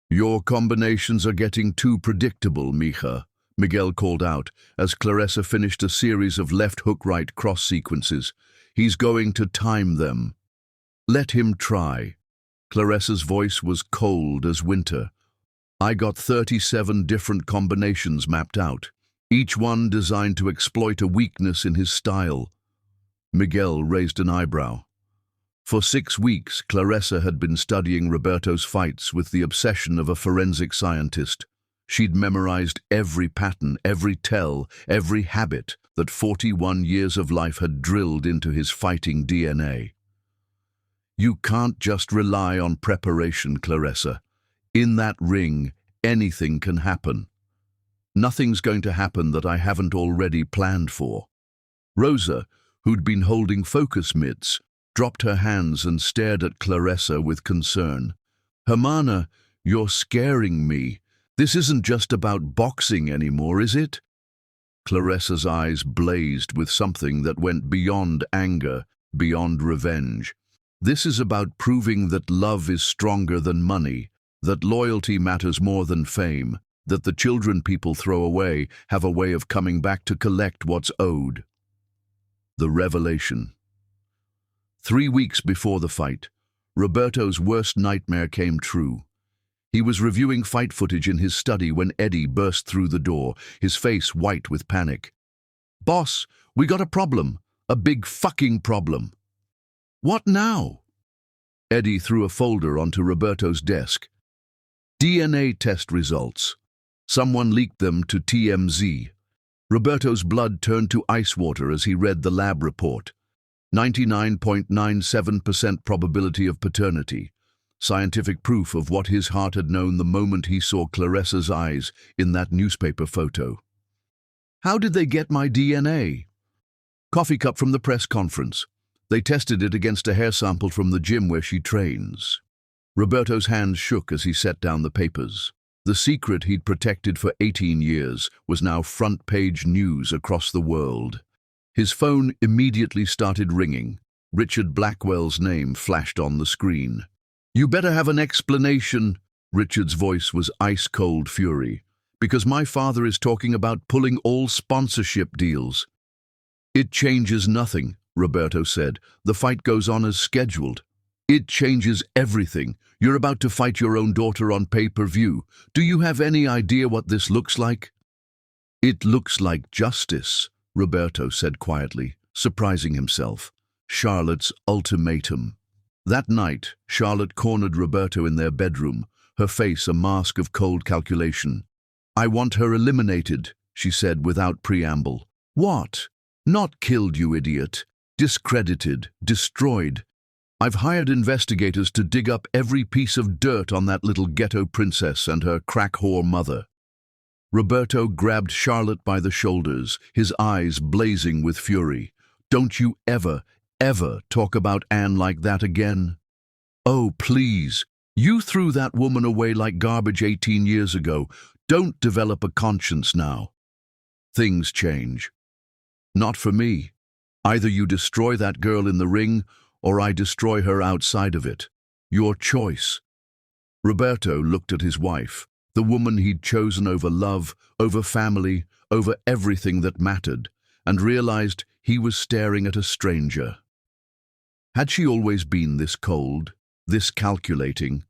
"Your combinations are getting too predictable, Mija," Miguel called out as Claressa finished a series of left hook-right cross sequences. "He's going to time them." "Let him try." Claressa's voice was cold as winter. "I got 37 different combinations mapped out, each one designed to exploit a weakness in his style." Miguel raised an eyebrow. For 6 weeks, Claressa had been studying Roberto's fights with the obsession of a forensic scientist. She'd memorized every pattern, every tell, every habit that 41 years of life had drilled into his fighting DNA. "You can't just rely on preparation, Claressa. In that ring, anything can happen." "Nothing's going to happen that I haven't already planned for." Rosa, who'd been holding focus mitts, dropped her hands and stared at Claressa with concern. "Hermana, you're scaring me. This isn't just about boxing anymore, is it?" Claressa's eyes blazed with something that went beyond anger, beyond revenge. "This is about proving that love is stronger than money, that loyalty matters more than fame, that the children people throw away have a way of coming back to collect what's owed." The revelation. 3 weeks before the fight, Roberto's worst nightmare came true. He was reviewing fight footage in his study when Eddie burst through the door, his face white with panic. "Boss, we got a problem. A big fucking problem." "What now?" Eddie threw a folder onto Roberto's desk. "DNA test results. Someone leaked them to TMZ." Roberto's blood turned to ice water as he read the lab report. 99.97% probability of paternity. Scientific proof of what his heart had known the moment he saw Claressa's eyes in that newspaper photo. How did they get my DNA? Coffee cup from the press conference. They tested it against a hair sample from the gym where she trains. Roberto's hands shook as he set down the papers. The secret he'd protected for 18 years was now front-page news across the world. His phone immediately started ringing. Richard Blackwell's name flashed on the screen. "You better have an explanation." Richard's voice was ice-cold fury. "Because my father is talking about pulling all sponsorship deals." "It changes nothing," Roberto said. "The fight goes on as scheduled." "It changes everything. You're about to fight your own daughter on pay-per-view. Do you have any idea what this looks like?" "It looks like justice," Roberto said quietly, surprising himself. Charlotte's ultimatum. That night, Charlotte cornered Roberto in their bedroom, her face a mask of cold calculation. "I want her eliminated," she said without preamble. "What? Not killed, you idiot. Discredited, destroyed. I've hired investigators to dig up every piece of dirt on that little ghetto princess and her crack-whore mother." Roberto grabbed Charlotte by the shoulders, his eyes blazing with fury. "Don't you ever talk about Anne like that again. Oh, please. You threw that woman away like garbage 18 years ago. Don't develop a conscience now." "Things change." "Not for me. Either you destroy that girl in the ring, or I destroy her outside of it. Your choice." Roberto looked at his wife, the woman he'd chosen over love, over family, over everything that mattered, and realized he was staring at a stranger. Had she always been this cold, this calculating,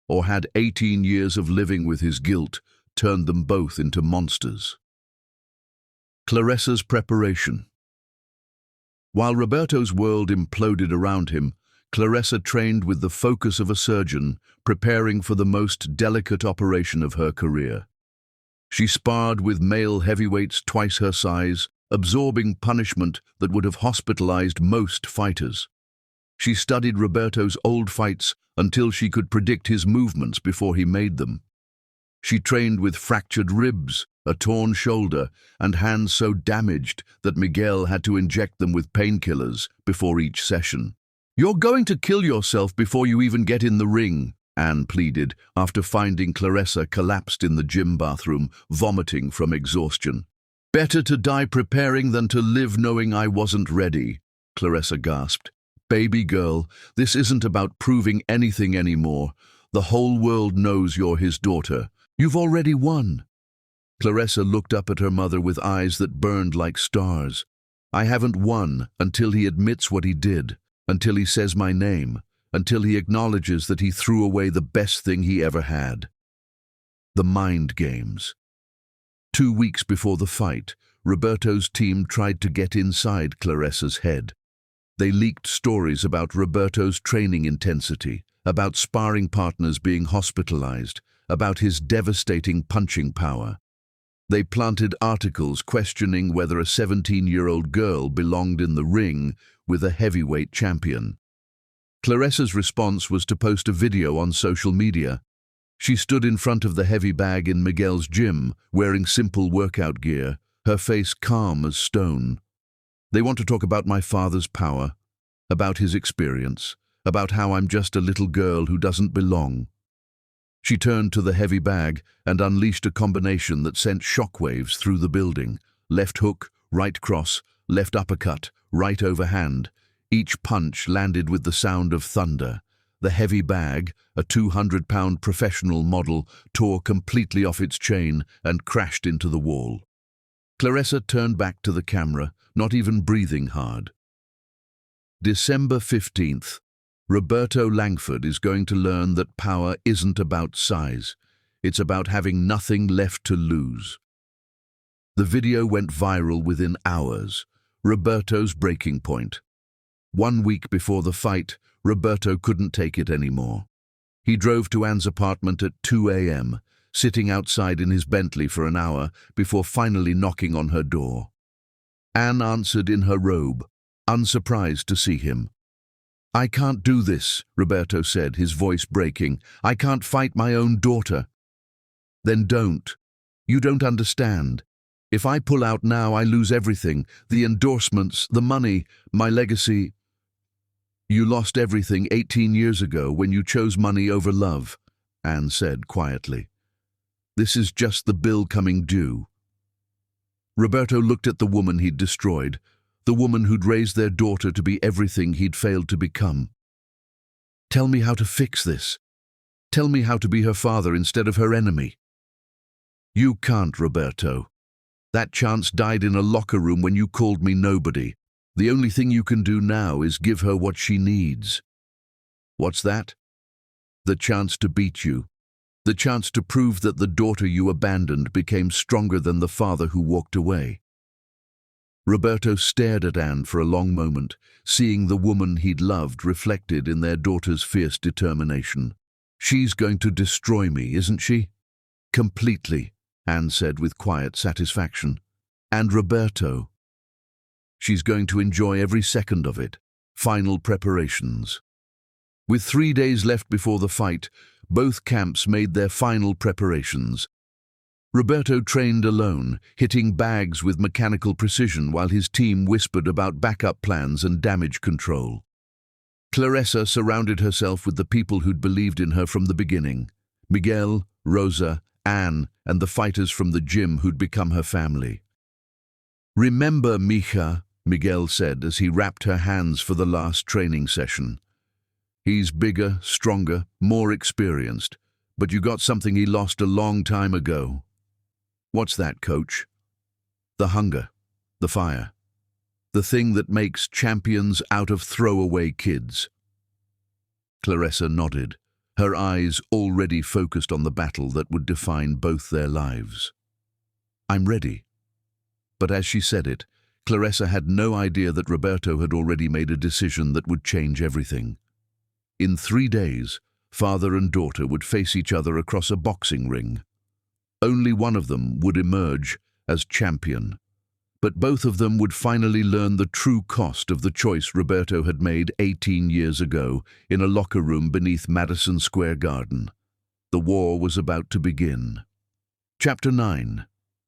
or had 18 years of living with his guilt turned them both into monsters? Claressa's preparation. While Roberto's world imploded around him, Claressa trained with the focus of a surgeon, preparing for the most delicate operation of her career. She sparred with male heavyweights twice her size, absorbing punishment that would have hospitalized most fighters. She studied Roberto's old fights until she could predict his movements before he made them. She trained with fractured ribs, a torn shoulder, and hands so damaged that Miguel had to inject them with painkillers before each session. "You're going to kill yourself before you even get in the ring," Anne pleaded, after finding Claressa collapsed in the gym bathroom, vomiting from exhaustion. "Better to die preparing than to live knowing I wasn't ready," Claressa gasped. "Baby girl, this isn't about proving anything anymore. The whole world knows you're his daughter. You've already won." Claressa looked up at her mother with eyes that burned like stars. "I haven't won until he admits what he did, until he says my name, until he acknowledges that he threw away the best thing he ever had." The mind games. 2 weeks before the fight, Roberto's team tried to get inside Claressa's head. They leaked stories about Roberto's training intensity, about sparring partners being hospitalized, about his devastating punching power. They planted articles questioning whether a 17-year-old girl belonged in the ring with a heavyweight champion. Claressa's response was to post a video on social media. She stood in front of the heavy bag in Miguel's gym, wearing simple workout gear, her face calm as stone. "They want to talk about my father's power, about his experience, about how I'm just a little girl who doesn't belong." She turned to the heavy bag and unleashed a combination that sent shockwaves through the building. Left hook, right cross, left uppercut, right overhand. Each punch landed with the sound of thunder. The heavy bag, a 200-pound professional model, tore completely off its chain and crashed into the wall. Claressa turned back to the camera, not even breathing hard. December 15th. Roberto Langford is going to learn that power isn't about size. It's about having nothing left to lose. The video went viral within hours. Roberto's breaking point. 1 week before the fight, Roberto couldn't take it anymore. He drove to Anne's apartment at 2 a.m., sitting outside in his Bentley for an hour before finally knocking on her door. Anne answered in her robe, unsurprised to see him. "I can't do this," Roberto said, his voice breaking. "I can't fight my own daughter." "Then don't. You don't understand. If I pull out now, I lose everything. The endorsements, the money, my legacy." "You lost everything 18 years ago when you chose money over love," Anne said quietly. "This is just the bill coming due." Roberto looked at the woman he'd destroyed, the woman who'd raised their daughter to be everything he'd failed to become. "Tell me how to fix this. Tell me how to be her father instead of her enemy." "You can't, Roberto. That chance died in a locker room when you called me nobody. The only thing you can do now is give her what she needs." "What's that?" "The chance to beat you. The chance to prove that the daughter you abandoned became stronger than the father who walked away." Roberto stared at Anne for a long moment, seeing the woman he'd loved reflected in their daughter's fierce determination. "She's going to destroy me, isn't she?" "Completely," Anne said with quiet satisfaction. "And Roberto, she's going to enjoy every second of it." Final preparations. With 3 days left before the fight, both camps made their final preparations. Roberto trained alone, hitting bags with mechanical precision while his team whispered about backup plans and damage control. Clarissa surrounded herself with the people who'd believed in her from the beginning: Miguel, Rosa, Anne, and the fighters from the gym who'd become her family. "Remember, mija," Miguel said as he wrapped her hands for the last training session. "He's bigger, stronger, more experienced, but you got something he lost a long time ago." "What's that, coach?" "The hunger, the fire, the thing that makes champions out of throwaway kids." Clarissa nodded, her eyes already focused on the battle that would define both their lives. "I'm ready." But as she said it, Clarissa had no idea that Roberto had already made a decision that would change everything. In 3 days, father and daughter would face each other across a boxing ring. Only one of them would emerge as champion, but both of them would finally learn the true cost of the choice Roberto had made 18 years ago in a locker room beneath Madison Square Garden. The war was about to begin. Chapter 9.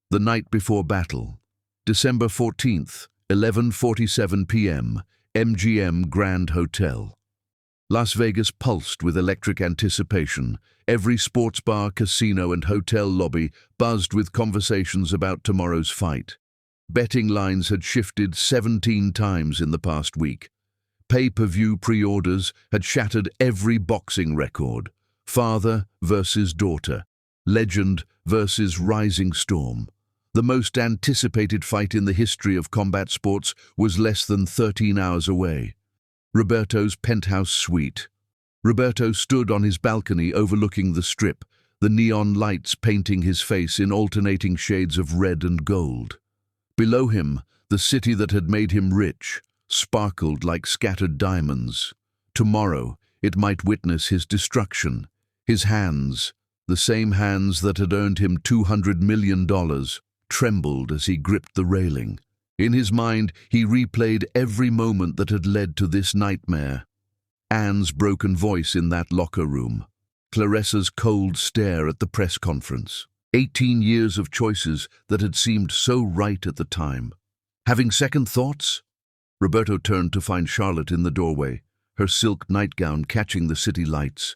The Night Before Battle. December 14th, 11:47 p.m., MGM Grand Hotel. Las Vegas pulsed with electric anticipation. Every sports bar, casino, and hotel lobby buzzed with conversations about tomorrow's fight. Betting lines had shifted 17 times in the past week. Pay-per-view pre-orders had shattered every boxing record. Father versus daughter. Legend versus rising storm. The most anticipated fight in the history of combat sports was less than 13 hours away. Roberto's penthouse suite. Roberto stood on his balcony overlooking the strip, the neon lights painting his face in alternating shades of red and gold. Below him, the city that had made him rich, sparkled like scattered diamonds. Tomorrow, it might witness his destruction. His hands, the same hands that had earned him $200 million, trembled as he gripped the railing. In his mind, he replayed every moment that had led to this nightmare. Anne's broken voice in that locker room. Clarissa's cold stare at the press conference. 18 years of choices that had seemed so right at the time. Having second thoughts? Roberto turned to find Charlotte in the doorway, her silk nightgown catching the city lights.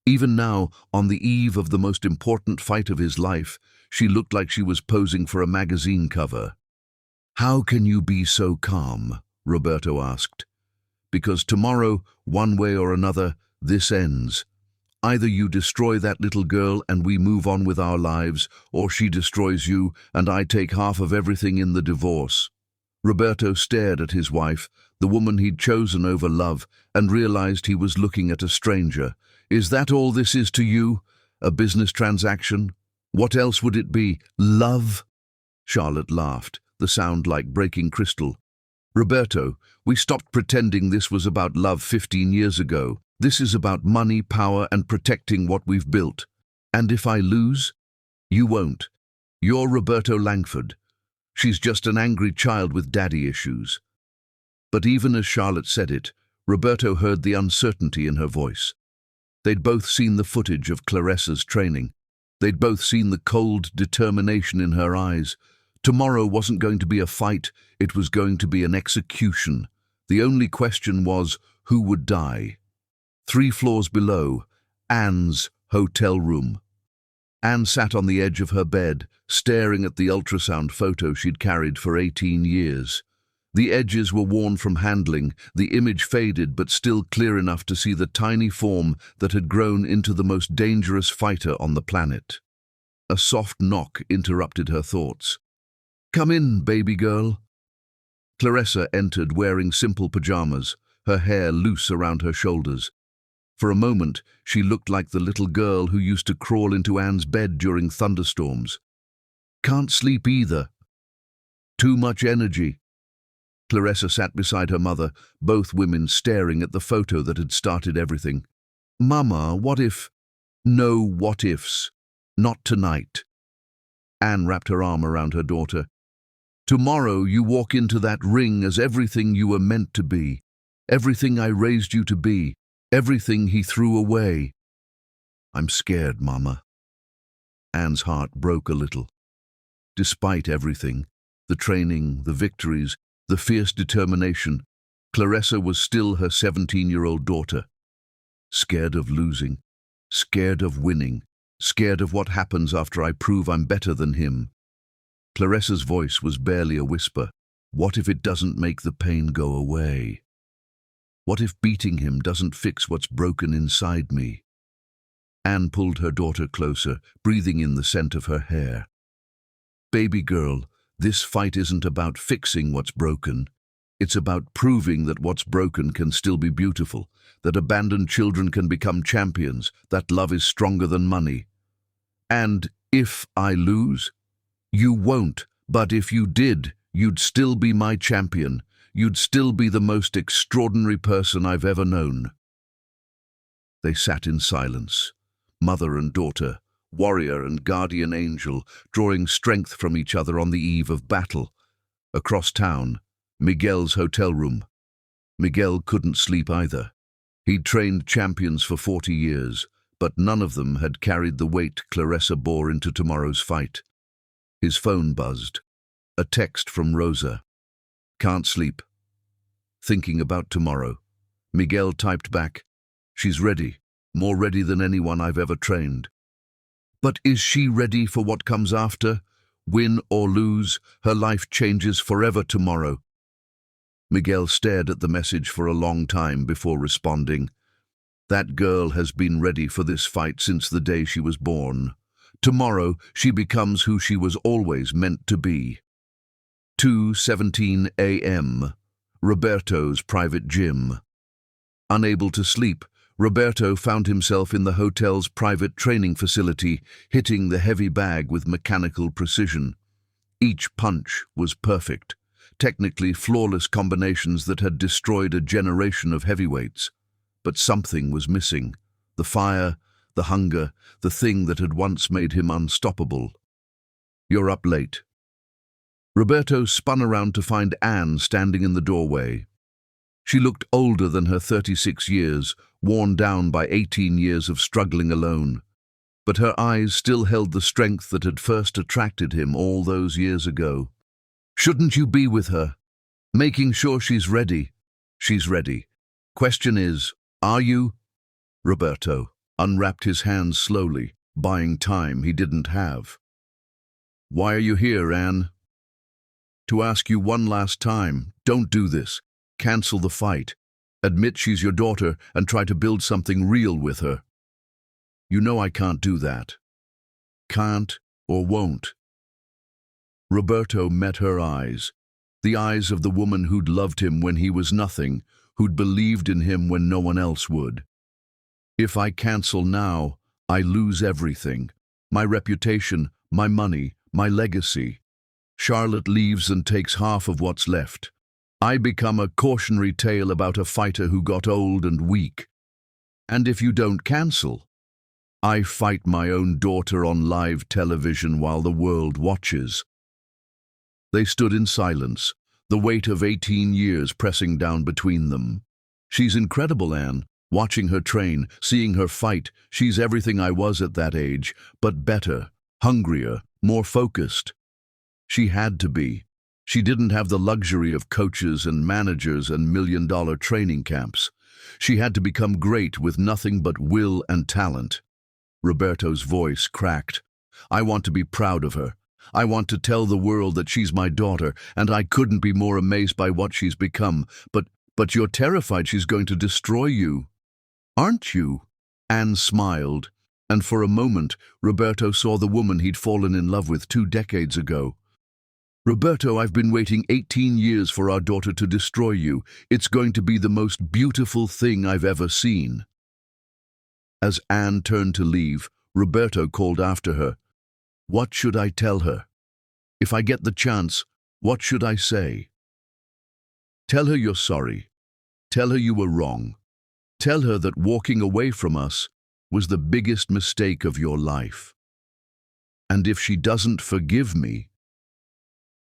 Even now, on the eve of the most important fight of his life, she looked like she was posing for a magazine cover. "How can you be so calm?" Roberto asked. "Because tomorrow, one way or another, this ends. Either you destroy that little girl and we move on with our lives, or she destroys you and I take half of everything in the divorce." Roberto stared at his wife, the woman he'd chosen over love, and realized he was looking at a stranger. "Is that all this is to you? A business transaction? What else would it be? Love?" Charlotte laughed, the sound like breaking crystal. "Roberto, we stopped pretending this was about love 15 years ago. This is about money, power, and protecting what we've built. And if I lose? You won't. You're Roberto Langford. She's just an angry child with daddy issues." But even as Charlotte said it, Roberto heard the uncertainty in her voice. They'd both seen the footage of Clarissa's training. They'd both seen the cold determination in her eyes. Tomorrow wasn't going to be a fight, it was going to be an execution. The only question was, who would die? 3 floors below, Anne's hotel room. Anne sat on the edge of her bed, staring at the ultrasound photo she'd carried for 18 years. The edges were worn from handling, the image faded but still clear enough to see the tiny form that had grown into the most dangerous fighter on the planet. A soft knock interrupted her thoughts. "Come in, baby girl." Clarissa entered wearing simple pajamas, her hair loose around her shoulders. For a moment, she looked like the little girl who used to crawl into Anne's bed during thunderstorms. "Can't sleep either. Too much energy." Clarissa sat beside her mother, both women staring at the photo that had started everything. "Mama, what if—" "No what ifs. Not tonight." Anne wrapped her arm around her daughter. "Tomorrow you walk into that ring as everything you were meant to be, everything I raised you to be, everything he threw away." "I'm scared, Mama." Anne's heart broke a little. Despite everything, the training, the victories, the fierce determination, Clarissa was still her 17-year-old daughter. Scared of losing, scared of winning, scared of what happens after I prove I'm better than him. Clarissa's voice was barely a whisper. What if it doesn't make the pain go away? What if beating him doesn't fix what's broken inside me? Anne pulled her daughter closer, breathing in the scent of her hair. "Baby girl, this fight isn't about fixing what's broken. It's about proving that what's broken can still be beautiful, that abandoned children can become champions, that love is stronger than money. And if I lose? You won't, but if you did, you'd still be my champion. You'd still be the most extraordinary person I've ever known." They sat in silence, mother and daughter, warrior and guardian angel, drawing strength from each other on the eve of battle. Across town, Miguel's hotel room. Miguel couldn't sleep either. He'd trained champions for 40 years, but none of them had carried the weight Clarissa bore into tomorrow's fight. His phone buzzed. A text from Rosa. "Can't sleep. Thinking about tomorrow." Miguel typed back, "She's ready, more ready than anyone I've ever trained." But is she ready for what comes after? Win or lose, her life changes forever tomorrow. Miguel stared at the message for a long time before responding. That girl has been ready for this fight since the day she was born. Tomorrow, she becomes who she was always meant to be. 2:17 a.m. Roberto's private gym. Unable to sleep, Roberto found himself in the hotel's private training facility, hitting the heavy bag with mechanical precision. Each punch was perfect, technically flawless combinations that had destroyed a generation of heavyweights. But something was missing. The fire, the hunger, the thing that had once made him unstoppable. "You're up late." Roberto spun around to find Anne standing in the doorway. She looked older than her 36 years, worn down by 18 years of struggling alone. But her eyes still held the strength that had first attracted him all those years ago. "Shouldn't you be with her? Making sure she's ready." "She's ready. Question is, are you?" Roberto unwrapped his hands slowly, buying time he didn't have. "Why are you here, Anne?" "To ask you one last time, don't do this. Cancel the fight. Admit she's your daughter and try to build something real with her." "You know I can't do that." "Can't or won't?" Roberto met her eyes, the eyes of the woman who'd loved him when he was nothing, who'd believed in him when no one else would. "If I cancel now, I lose everything. My reputation, my money, my legacy. Charlotte leaves and takes half of what's left. I become a cautionary tale about a fighter who got old and weak. And if you don't cancel, I fight my own daughter on live television while the world watches." They stood in silence, the weight of 18 years pressing down between them. She's incredible, Anne. Watching her train, seeing her fight, she's everything I was at that age, but better, hungrier, more focused. She had to be. She didn't have the luxury of coaches and managers and million-dollar training camps. She had to become great with nothing but will and talent. Roberto's voice cracked. I want to be proud of her. I want to tell the world that she's my daughter, and I couldn't be more amazed by what she's become. But you're terrified she's going to destroy you. Aren't you? Anne smiled, and for a moment, Roberto saw the woman he'd fallen in love with 2 decades ago. Roberto, I've been waiting 18 years for our daughter to destroy you. It's going to be the most beautiful thing I've ever seen. As Anne turned to leave, Roberto called after her. What should I tell her? If I get the chance, what should I say? Tell her you're sorry. Tell her you were wrong. Tell her that walking away from us was the biggest mistake of your life. And if she doesn't forgive me,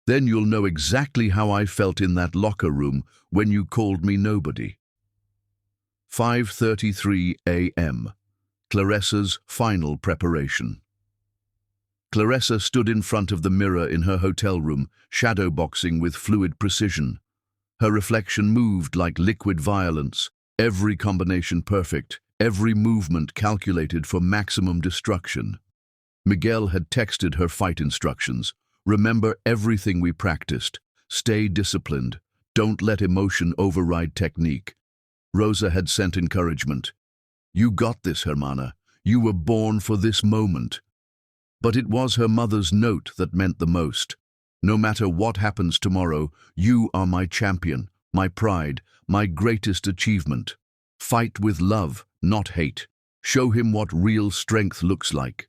then you'll know exactly how I felt in that locker room when you called me nobody. 5:33 a.m. Claressa's final preparation. Claressa stood in front of the mirror in her hotel room, shadowboxing with fluid precision. Her reflection moved like liquid violence, every combination perfect, every movement calculated for maximum destruction. Miguel had texted her fight instructions. Remember everything we practiced. Stay disciplined. Don't let emotion override technique. Rosa had sent encouragement. You got this, Hermana. You were born for this moment. But it was her mother's note that meant the most. No matter what happens tomorrow, you are my champion, my pride, my greatest achievement. Fight with love, not hate. Show him what real strength looks like.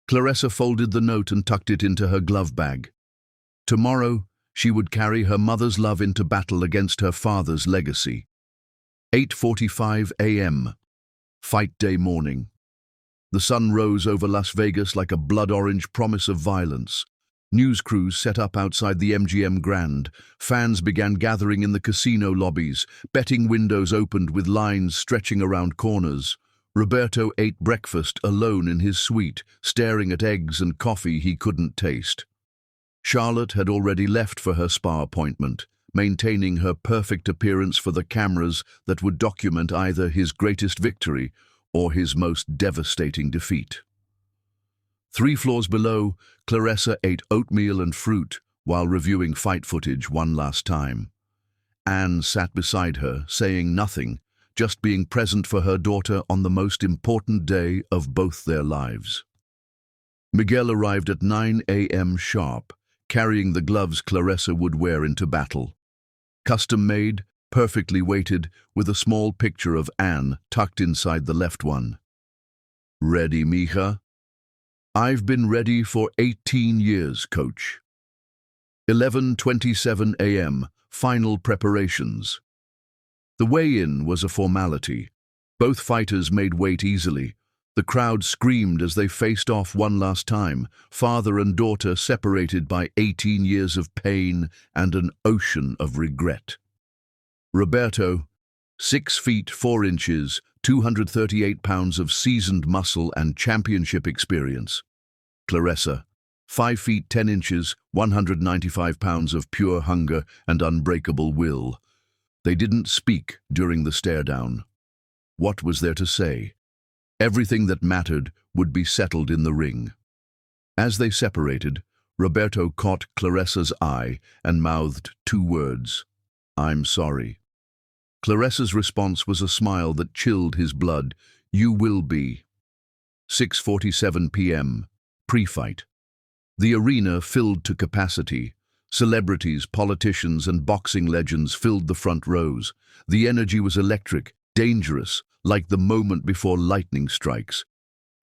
Claressa folded the note and tucked it into her glove bag. Tomorrow, she would carry her mother's love into battle against her father's legacy. 8:45 a.m. Fight day morning. The sun rose over Las Vegas like a blood-orange promise of violence. News crews set up outside the MGM Grand. Fans began gathering in the casino lobbies. Betting windows opened with lines stretching around corners. Roberto ate breakfast alone in his suite, staring at eggs and coffee he couldn't taste. Charlotte had already left for her spa appointment, maintaining her perfect appearance for the cameras that would document either his greatest victory or his most devastating defeat. 3 floors below, Claressa ate oatmeal and fruit while reviewing fight footage one last time. Anne sat beside her, saying nothing, just being present for her daughter on the most important day of both their lives. Miguel arrived at 9 a.m. sharp, carrying the gloves Claressa would wear into battle. Custom-made, perfectly weighted, with a small picture of Anne tucked inside the left one. Ready, mija? I've been ready for 18 years, coach. 11:27 a.m. Final preparations. The weigh-in was a formality. Both fighters made weight easily. The crowd screamed as they faced off one last time, father and daughter separated by 18 years of pain and an ocean of regret. Roberto, 6 feet 4 inches, 238 pounds of seasoned muscle and championship experience. Claressa, 5 feet 10 inches, 195 pounds of pure hunger and unbreakable will. They didn't speak during the stare-down. What was there to say? Everything that mattered would be settled in the ring. As they separated, Roberto caught Claressa's eye and mouthed 2 words. I'm sorry. Claressa's response was a smile that chilled his blood. You will be. 6:47 p.m. Pre-fight. The arena filled to capacity. Celebrities, politicians, and boxing legends filled the front rows. The energy was electric, dangerous, like the moment before lightning strikes.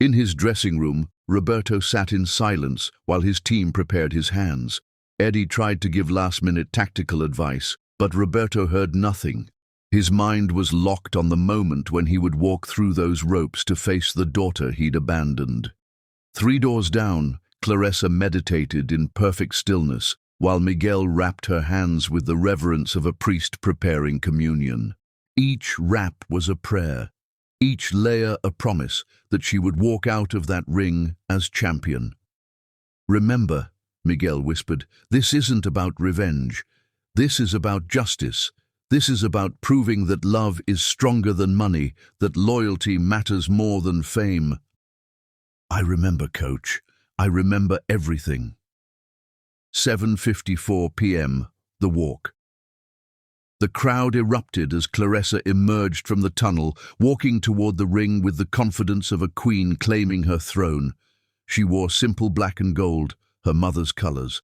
In his dressing room, Roberto sat in silence while his team prepared his hands. Eddie tried to give last-minute tactical advice, but Roberto heard nothing. His mind was locked on the moment when he would walk through those ropes to face the daughter he'd abandoned. 3 doors down, Claressa meditated in perfect stillness, while Miguel wrapped her hands with the reverence of a priest preparing communion. Each wrap was a prayer, each layer a promise that she would walk out of that ring as champion. "Remember," Miguel whispered, "this isn't about revenge. This is about justice. This is about proving that love is stronger than money, that loyalty matters more than fame." "I remember, Coach. I remember everything." 7:54 p.m. The walk. The crowd erupted as Claressa emerged from the tunnel, walking toward the ring with the confidence of a queen claiming her throne. She wore simple black and gold, her mother's colors.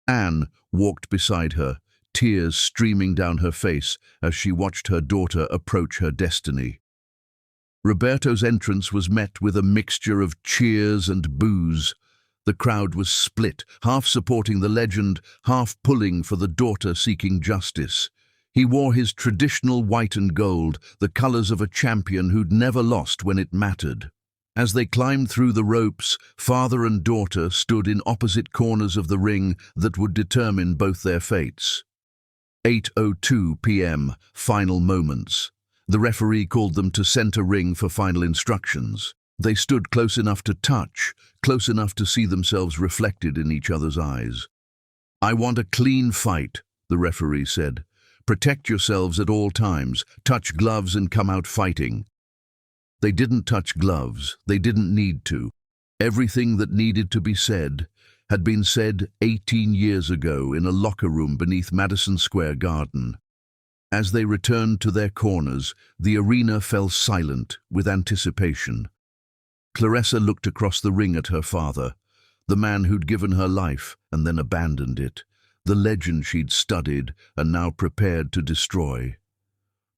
Anne walked beside her, tears streaming down her face as she watched her daughter approach her destiny. Roberto's entrance was met with a mixture of cheers and boos. The crowd was split, half supporting the legend, half pulling for the daughter seeking justice. He wore his traditional white and gold, the colors of a champion who'd never lost when it mattered. As they climbed through the ropes, father and daughter stood in opposite corners of the ring that would determine both their fates. 8:02 p.m. Final moments. The referee called them to center ring for final instructions. They stood close enough to touch, close enough to see themselves reflected in each other's eyes. "I want a clean fight," the referee said. "Protect yourselves at all times. Touch gloves and come out fighting." They didn't touch gloves. They didn't need to. Everything that needed to be said had been said 18 years ago in a locker room beneath Madison Square Garden. As they returned to their corners, the arena fell silent with anticipation. Claressa looked across the ring at her father, the man who'd given her life and then abandoned it, the legend she'd studied and now prepared to destroy.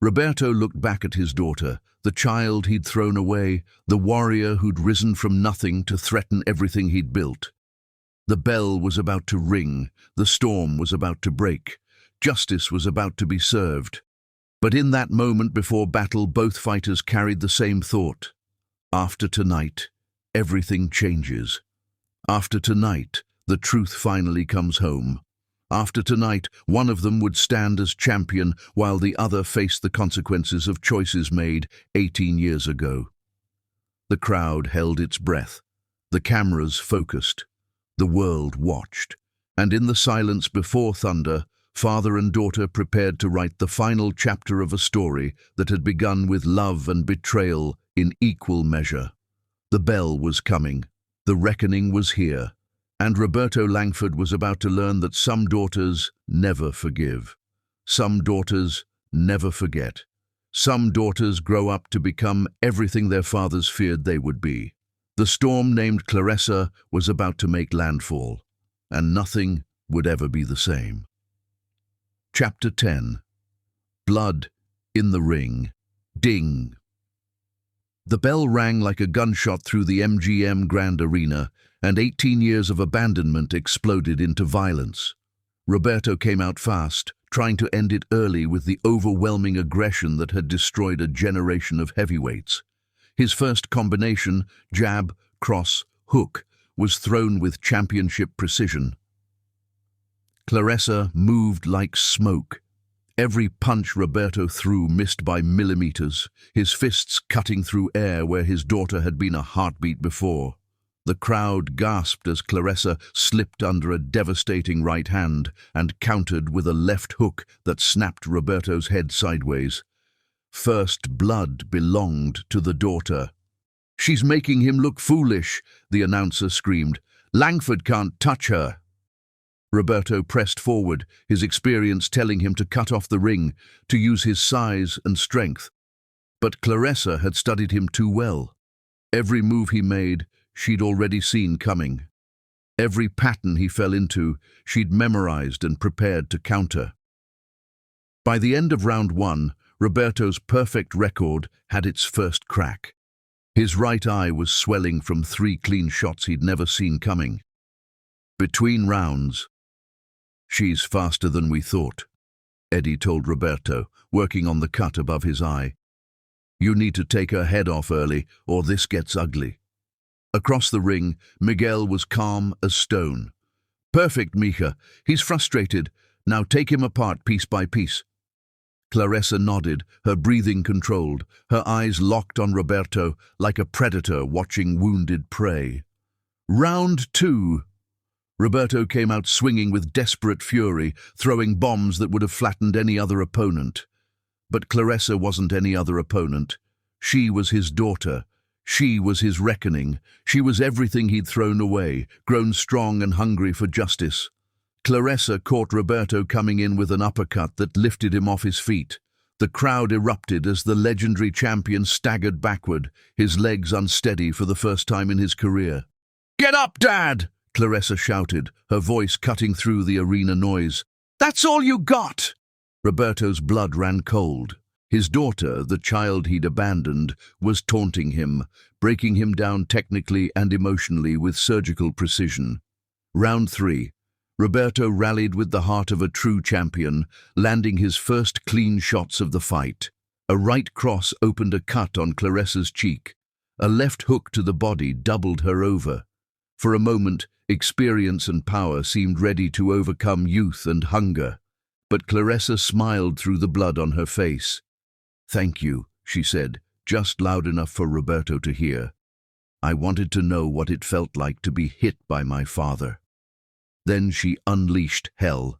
Roberto looked back at his daughter, the child he'd thrown away, the warrior who'd risen from nothing to threaten everything he'd built. The bell was about to ring, the storm was about to break, justice was about to be served. But in that moment before battle, both fighters carried the same thought. After tonight, everything changes. After tonight, the truth finally comes home. After tonight, one of them would stand as champion while the other faced the consequences of choices made 18 years ago. The crowd held its breath. The cameras focused. The world watched. And in the silence before thunder, father and daughter prepared to write the final chapter of a story that had begun with love and betrayal in equal measure. The bell was coming. The reckoning was here. And Roberto Langford was about to learn that some daughters never forgive. Some daughters never forget. Some daughters grow up to become everything their fathers feared they would be. The storm named Claressa was about to make landfall, and nothing would ever be the same. Chapter 10. Blood in the ring. Ding. The bell rang like a gunshot through the MGM Grand Arena, and 18 years of abandonment exploded into violence. Roberto came out fast, trying to end it early with the overwhelming aggression that had destroyed a generation of heavyweights. His first combination, jab, cross, hook, was thrown with championship precision. Claressa moved like smoke. Every punch Roberto threw missed by millimeters, his fists cutting through air where his daughter had been a heartbeat before. The crowd gasped as Claressa slipped under a devastating right hand and countered with a left hook that snapped Roberto's head sideways. First blood belonged to the daughter. "She's making him look foolish," the announcer screamed. "Langford can't touch her." Roberto pressed forward, his experience telling him to cut off the ring, to use his size and strength. But Claressa had studied him too well. Every move he made, she'd already seen coming. Every pattern he fell into, she'd memorized and prepared to counter. By the end of round 1, Roberto's perfect record had its first crack. His right eye was swelling from 3 clean shots he'd never seen coming. Between rounds, "She's faster than we thought," Eddie told Roberto, working on the cut above his eye. "You need to take her head off early, or this gets ugly." Across the ring, Miguel was calm as stone. Perfect, Mija. He's frustrated. Now take him apart piece by piece. Claressa nodded, her breathing controlled, her eyes locked on Roberto like a predator watching wounded prey. Round 2. Roberto came out swinging with desperate fury, throwing bombs that would have flattened any other opponent. But Claressa wasn't any other opponent. She was his daughter. She was his reckoning. She was everything he'd thrown away, grown strong and hungry for justice. Claressa caught Roberto coming in with an uppercut that lifted him off his feet. The crowd erupted as the legendary champion staggered backward, his legs unsteady for the first time in his career. "Get up, Dad!" Claressa shouted, her voice cutting through the arena noise. "That's all you got!" Roberto's blood ran cold. His daughter, the child he'd abandoned, was taunting him, breaking him down technically and emotionally with surgical precision. Round 3. Roberto rallied with the heart of a true champion, landing his first clean shots of the fight. A right cross opened a cut on Claressa's cheek. A left hook to the body doubled her over. For a moment, experience and power seemed ready to overcome youth and hunger. But Claressa smiled through the blood on her face. "Thank you," she said, just loud enough for Roberto to hear. "I wanted to know what it felt like to be hit by my father." Then she unleashed hell.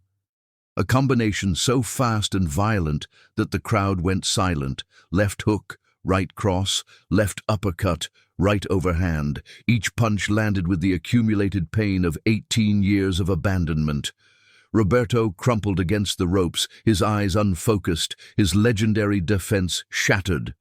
A combination so fast and violent that the crowd went silent. Left hook, right cross, left uppercut, right overhand. Each punch landed with the accumulated pain of 18 years of abandonment. Roberto crumpled against the ropes, his eyes unfocused, his legendary defense shattered.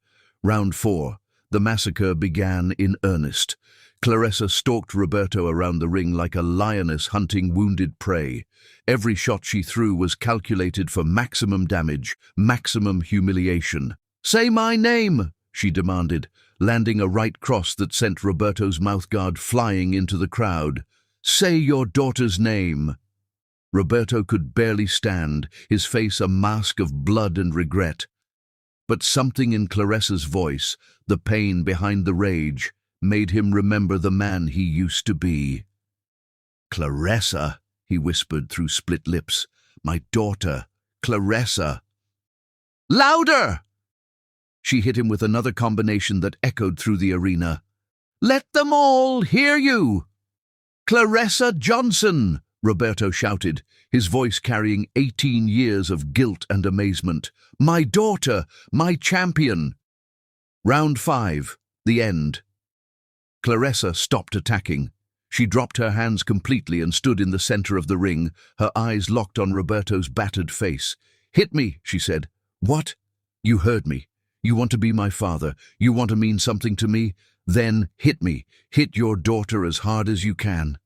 Round 4. The massacre began in earnest. Claressa stalked Roberto around the ring like a lioness hunting wounded prey. Every shot she threw was calculated for maximum damage, maximum humiliation. "Say my name," she demanded, landing a right cross that sent Roberto's mouthguard flying into the crowd. "Say your daughter's name." Roberto could barely stand, his face a mask of blood and regret. But something in Claressa's voice, the pain behind the rage, made him remember the man he used to be. "Claressa," he whispered through split lips. "My daughter, Claressa." "Louder!" She hit him with another combination that echoed through the arena. "Let them all hear you!" "Claressa Johnson!" Roberto shouted, his voice carrying 18 years of guilt and amazement. "My daughter, my champion!" Round 5. The end. Claressa stopped attacking. She dropped her hands completely and stood in the center of the ring, her eyes locked on Roberto's battered face. "Hit me," she said. "What? You heard me. You want to be my father. You want to mean something to me? Then hit me. Hit your daughter as hard as you can."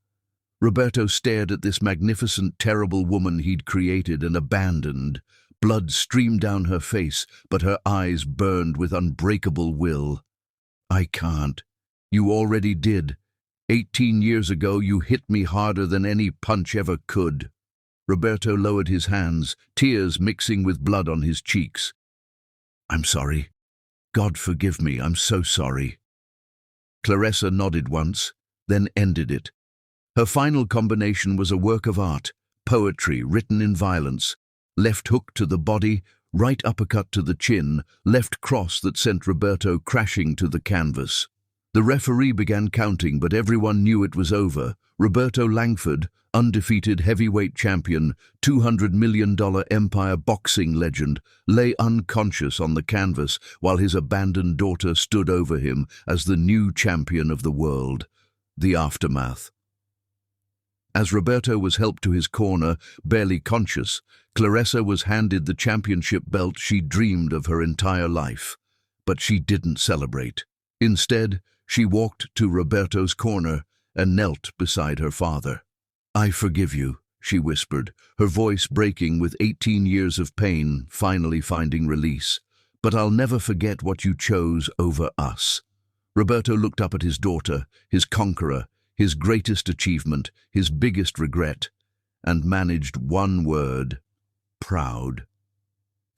Roberto stared at this magnificent, terrible woman he'd created and abandoned. Blood streamed down her face, but her eyes burned with unbreakable will. "I can't. You already did. 18 years ago, you hit me harder than any punch ever could." Roberto lowered his hands, tears mixing with blood on his cheeks. "I'm sorry. God forgive me, I'm so sorry." Claressa nodded once, then ended it. Her final combination was a work of art, poetry written in violence. Left hook to the body, right uppercut to the chin, left cross that sent Roberto crashing to the canvas. The referee began counting, but everyone knew it was over. Roberto Langford, undefeated heavyweight champion, $200 million Empire boxing legend, lay unconscious on the canvas while his abandoned daughter stood over him as the new champion of the world. The aftermath. As Roberto was helped to his corner, barely conscious, Claressa was handed the championship belt she dreamed of her entire life. But she didn't celebrate. Instead, she walked to Roberto's corner and knelt beside her father. "I forgive you," she whispered, her voice breaking with 18 years of pain finally finding release. "But I'll never forget what you chose over us." Roberto looked up at his daughter, his conqueror, his greatest achievement, his biggest regret, and managed one word: proud.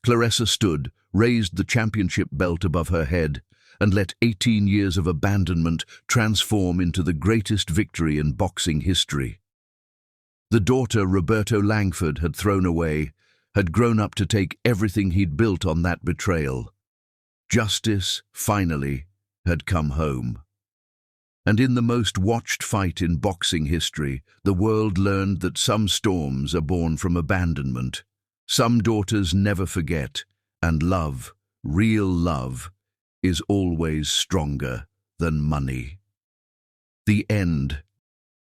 Claressa stood, raised the championship belt above her head, and let 18 years of abandonment transform into the greatest victory in boxing history. The daughter Roberto Langford had thrown away, had grown up to take everything he'd built on that betrayal. Justice, finally, had come home. And in the most watched fight in boxing history, the world learned that some storms are born from abandonment. Some daughters never forget, and love, real love, is always stronger than money. The end.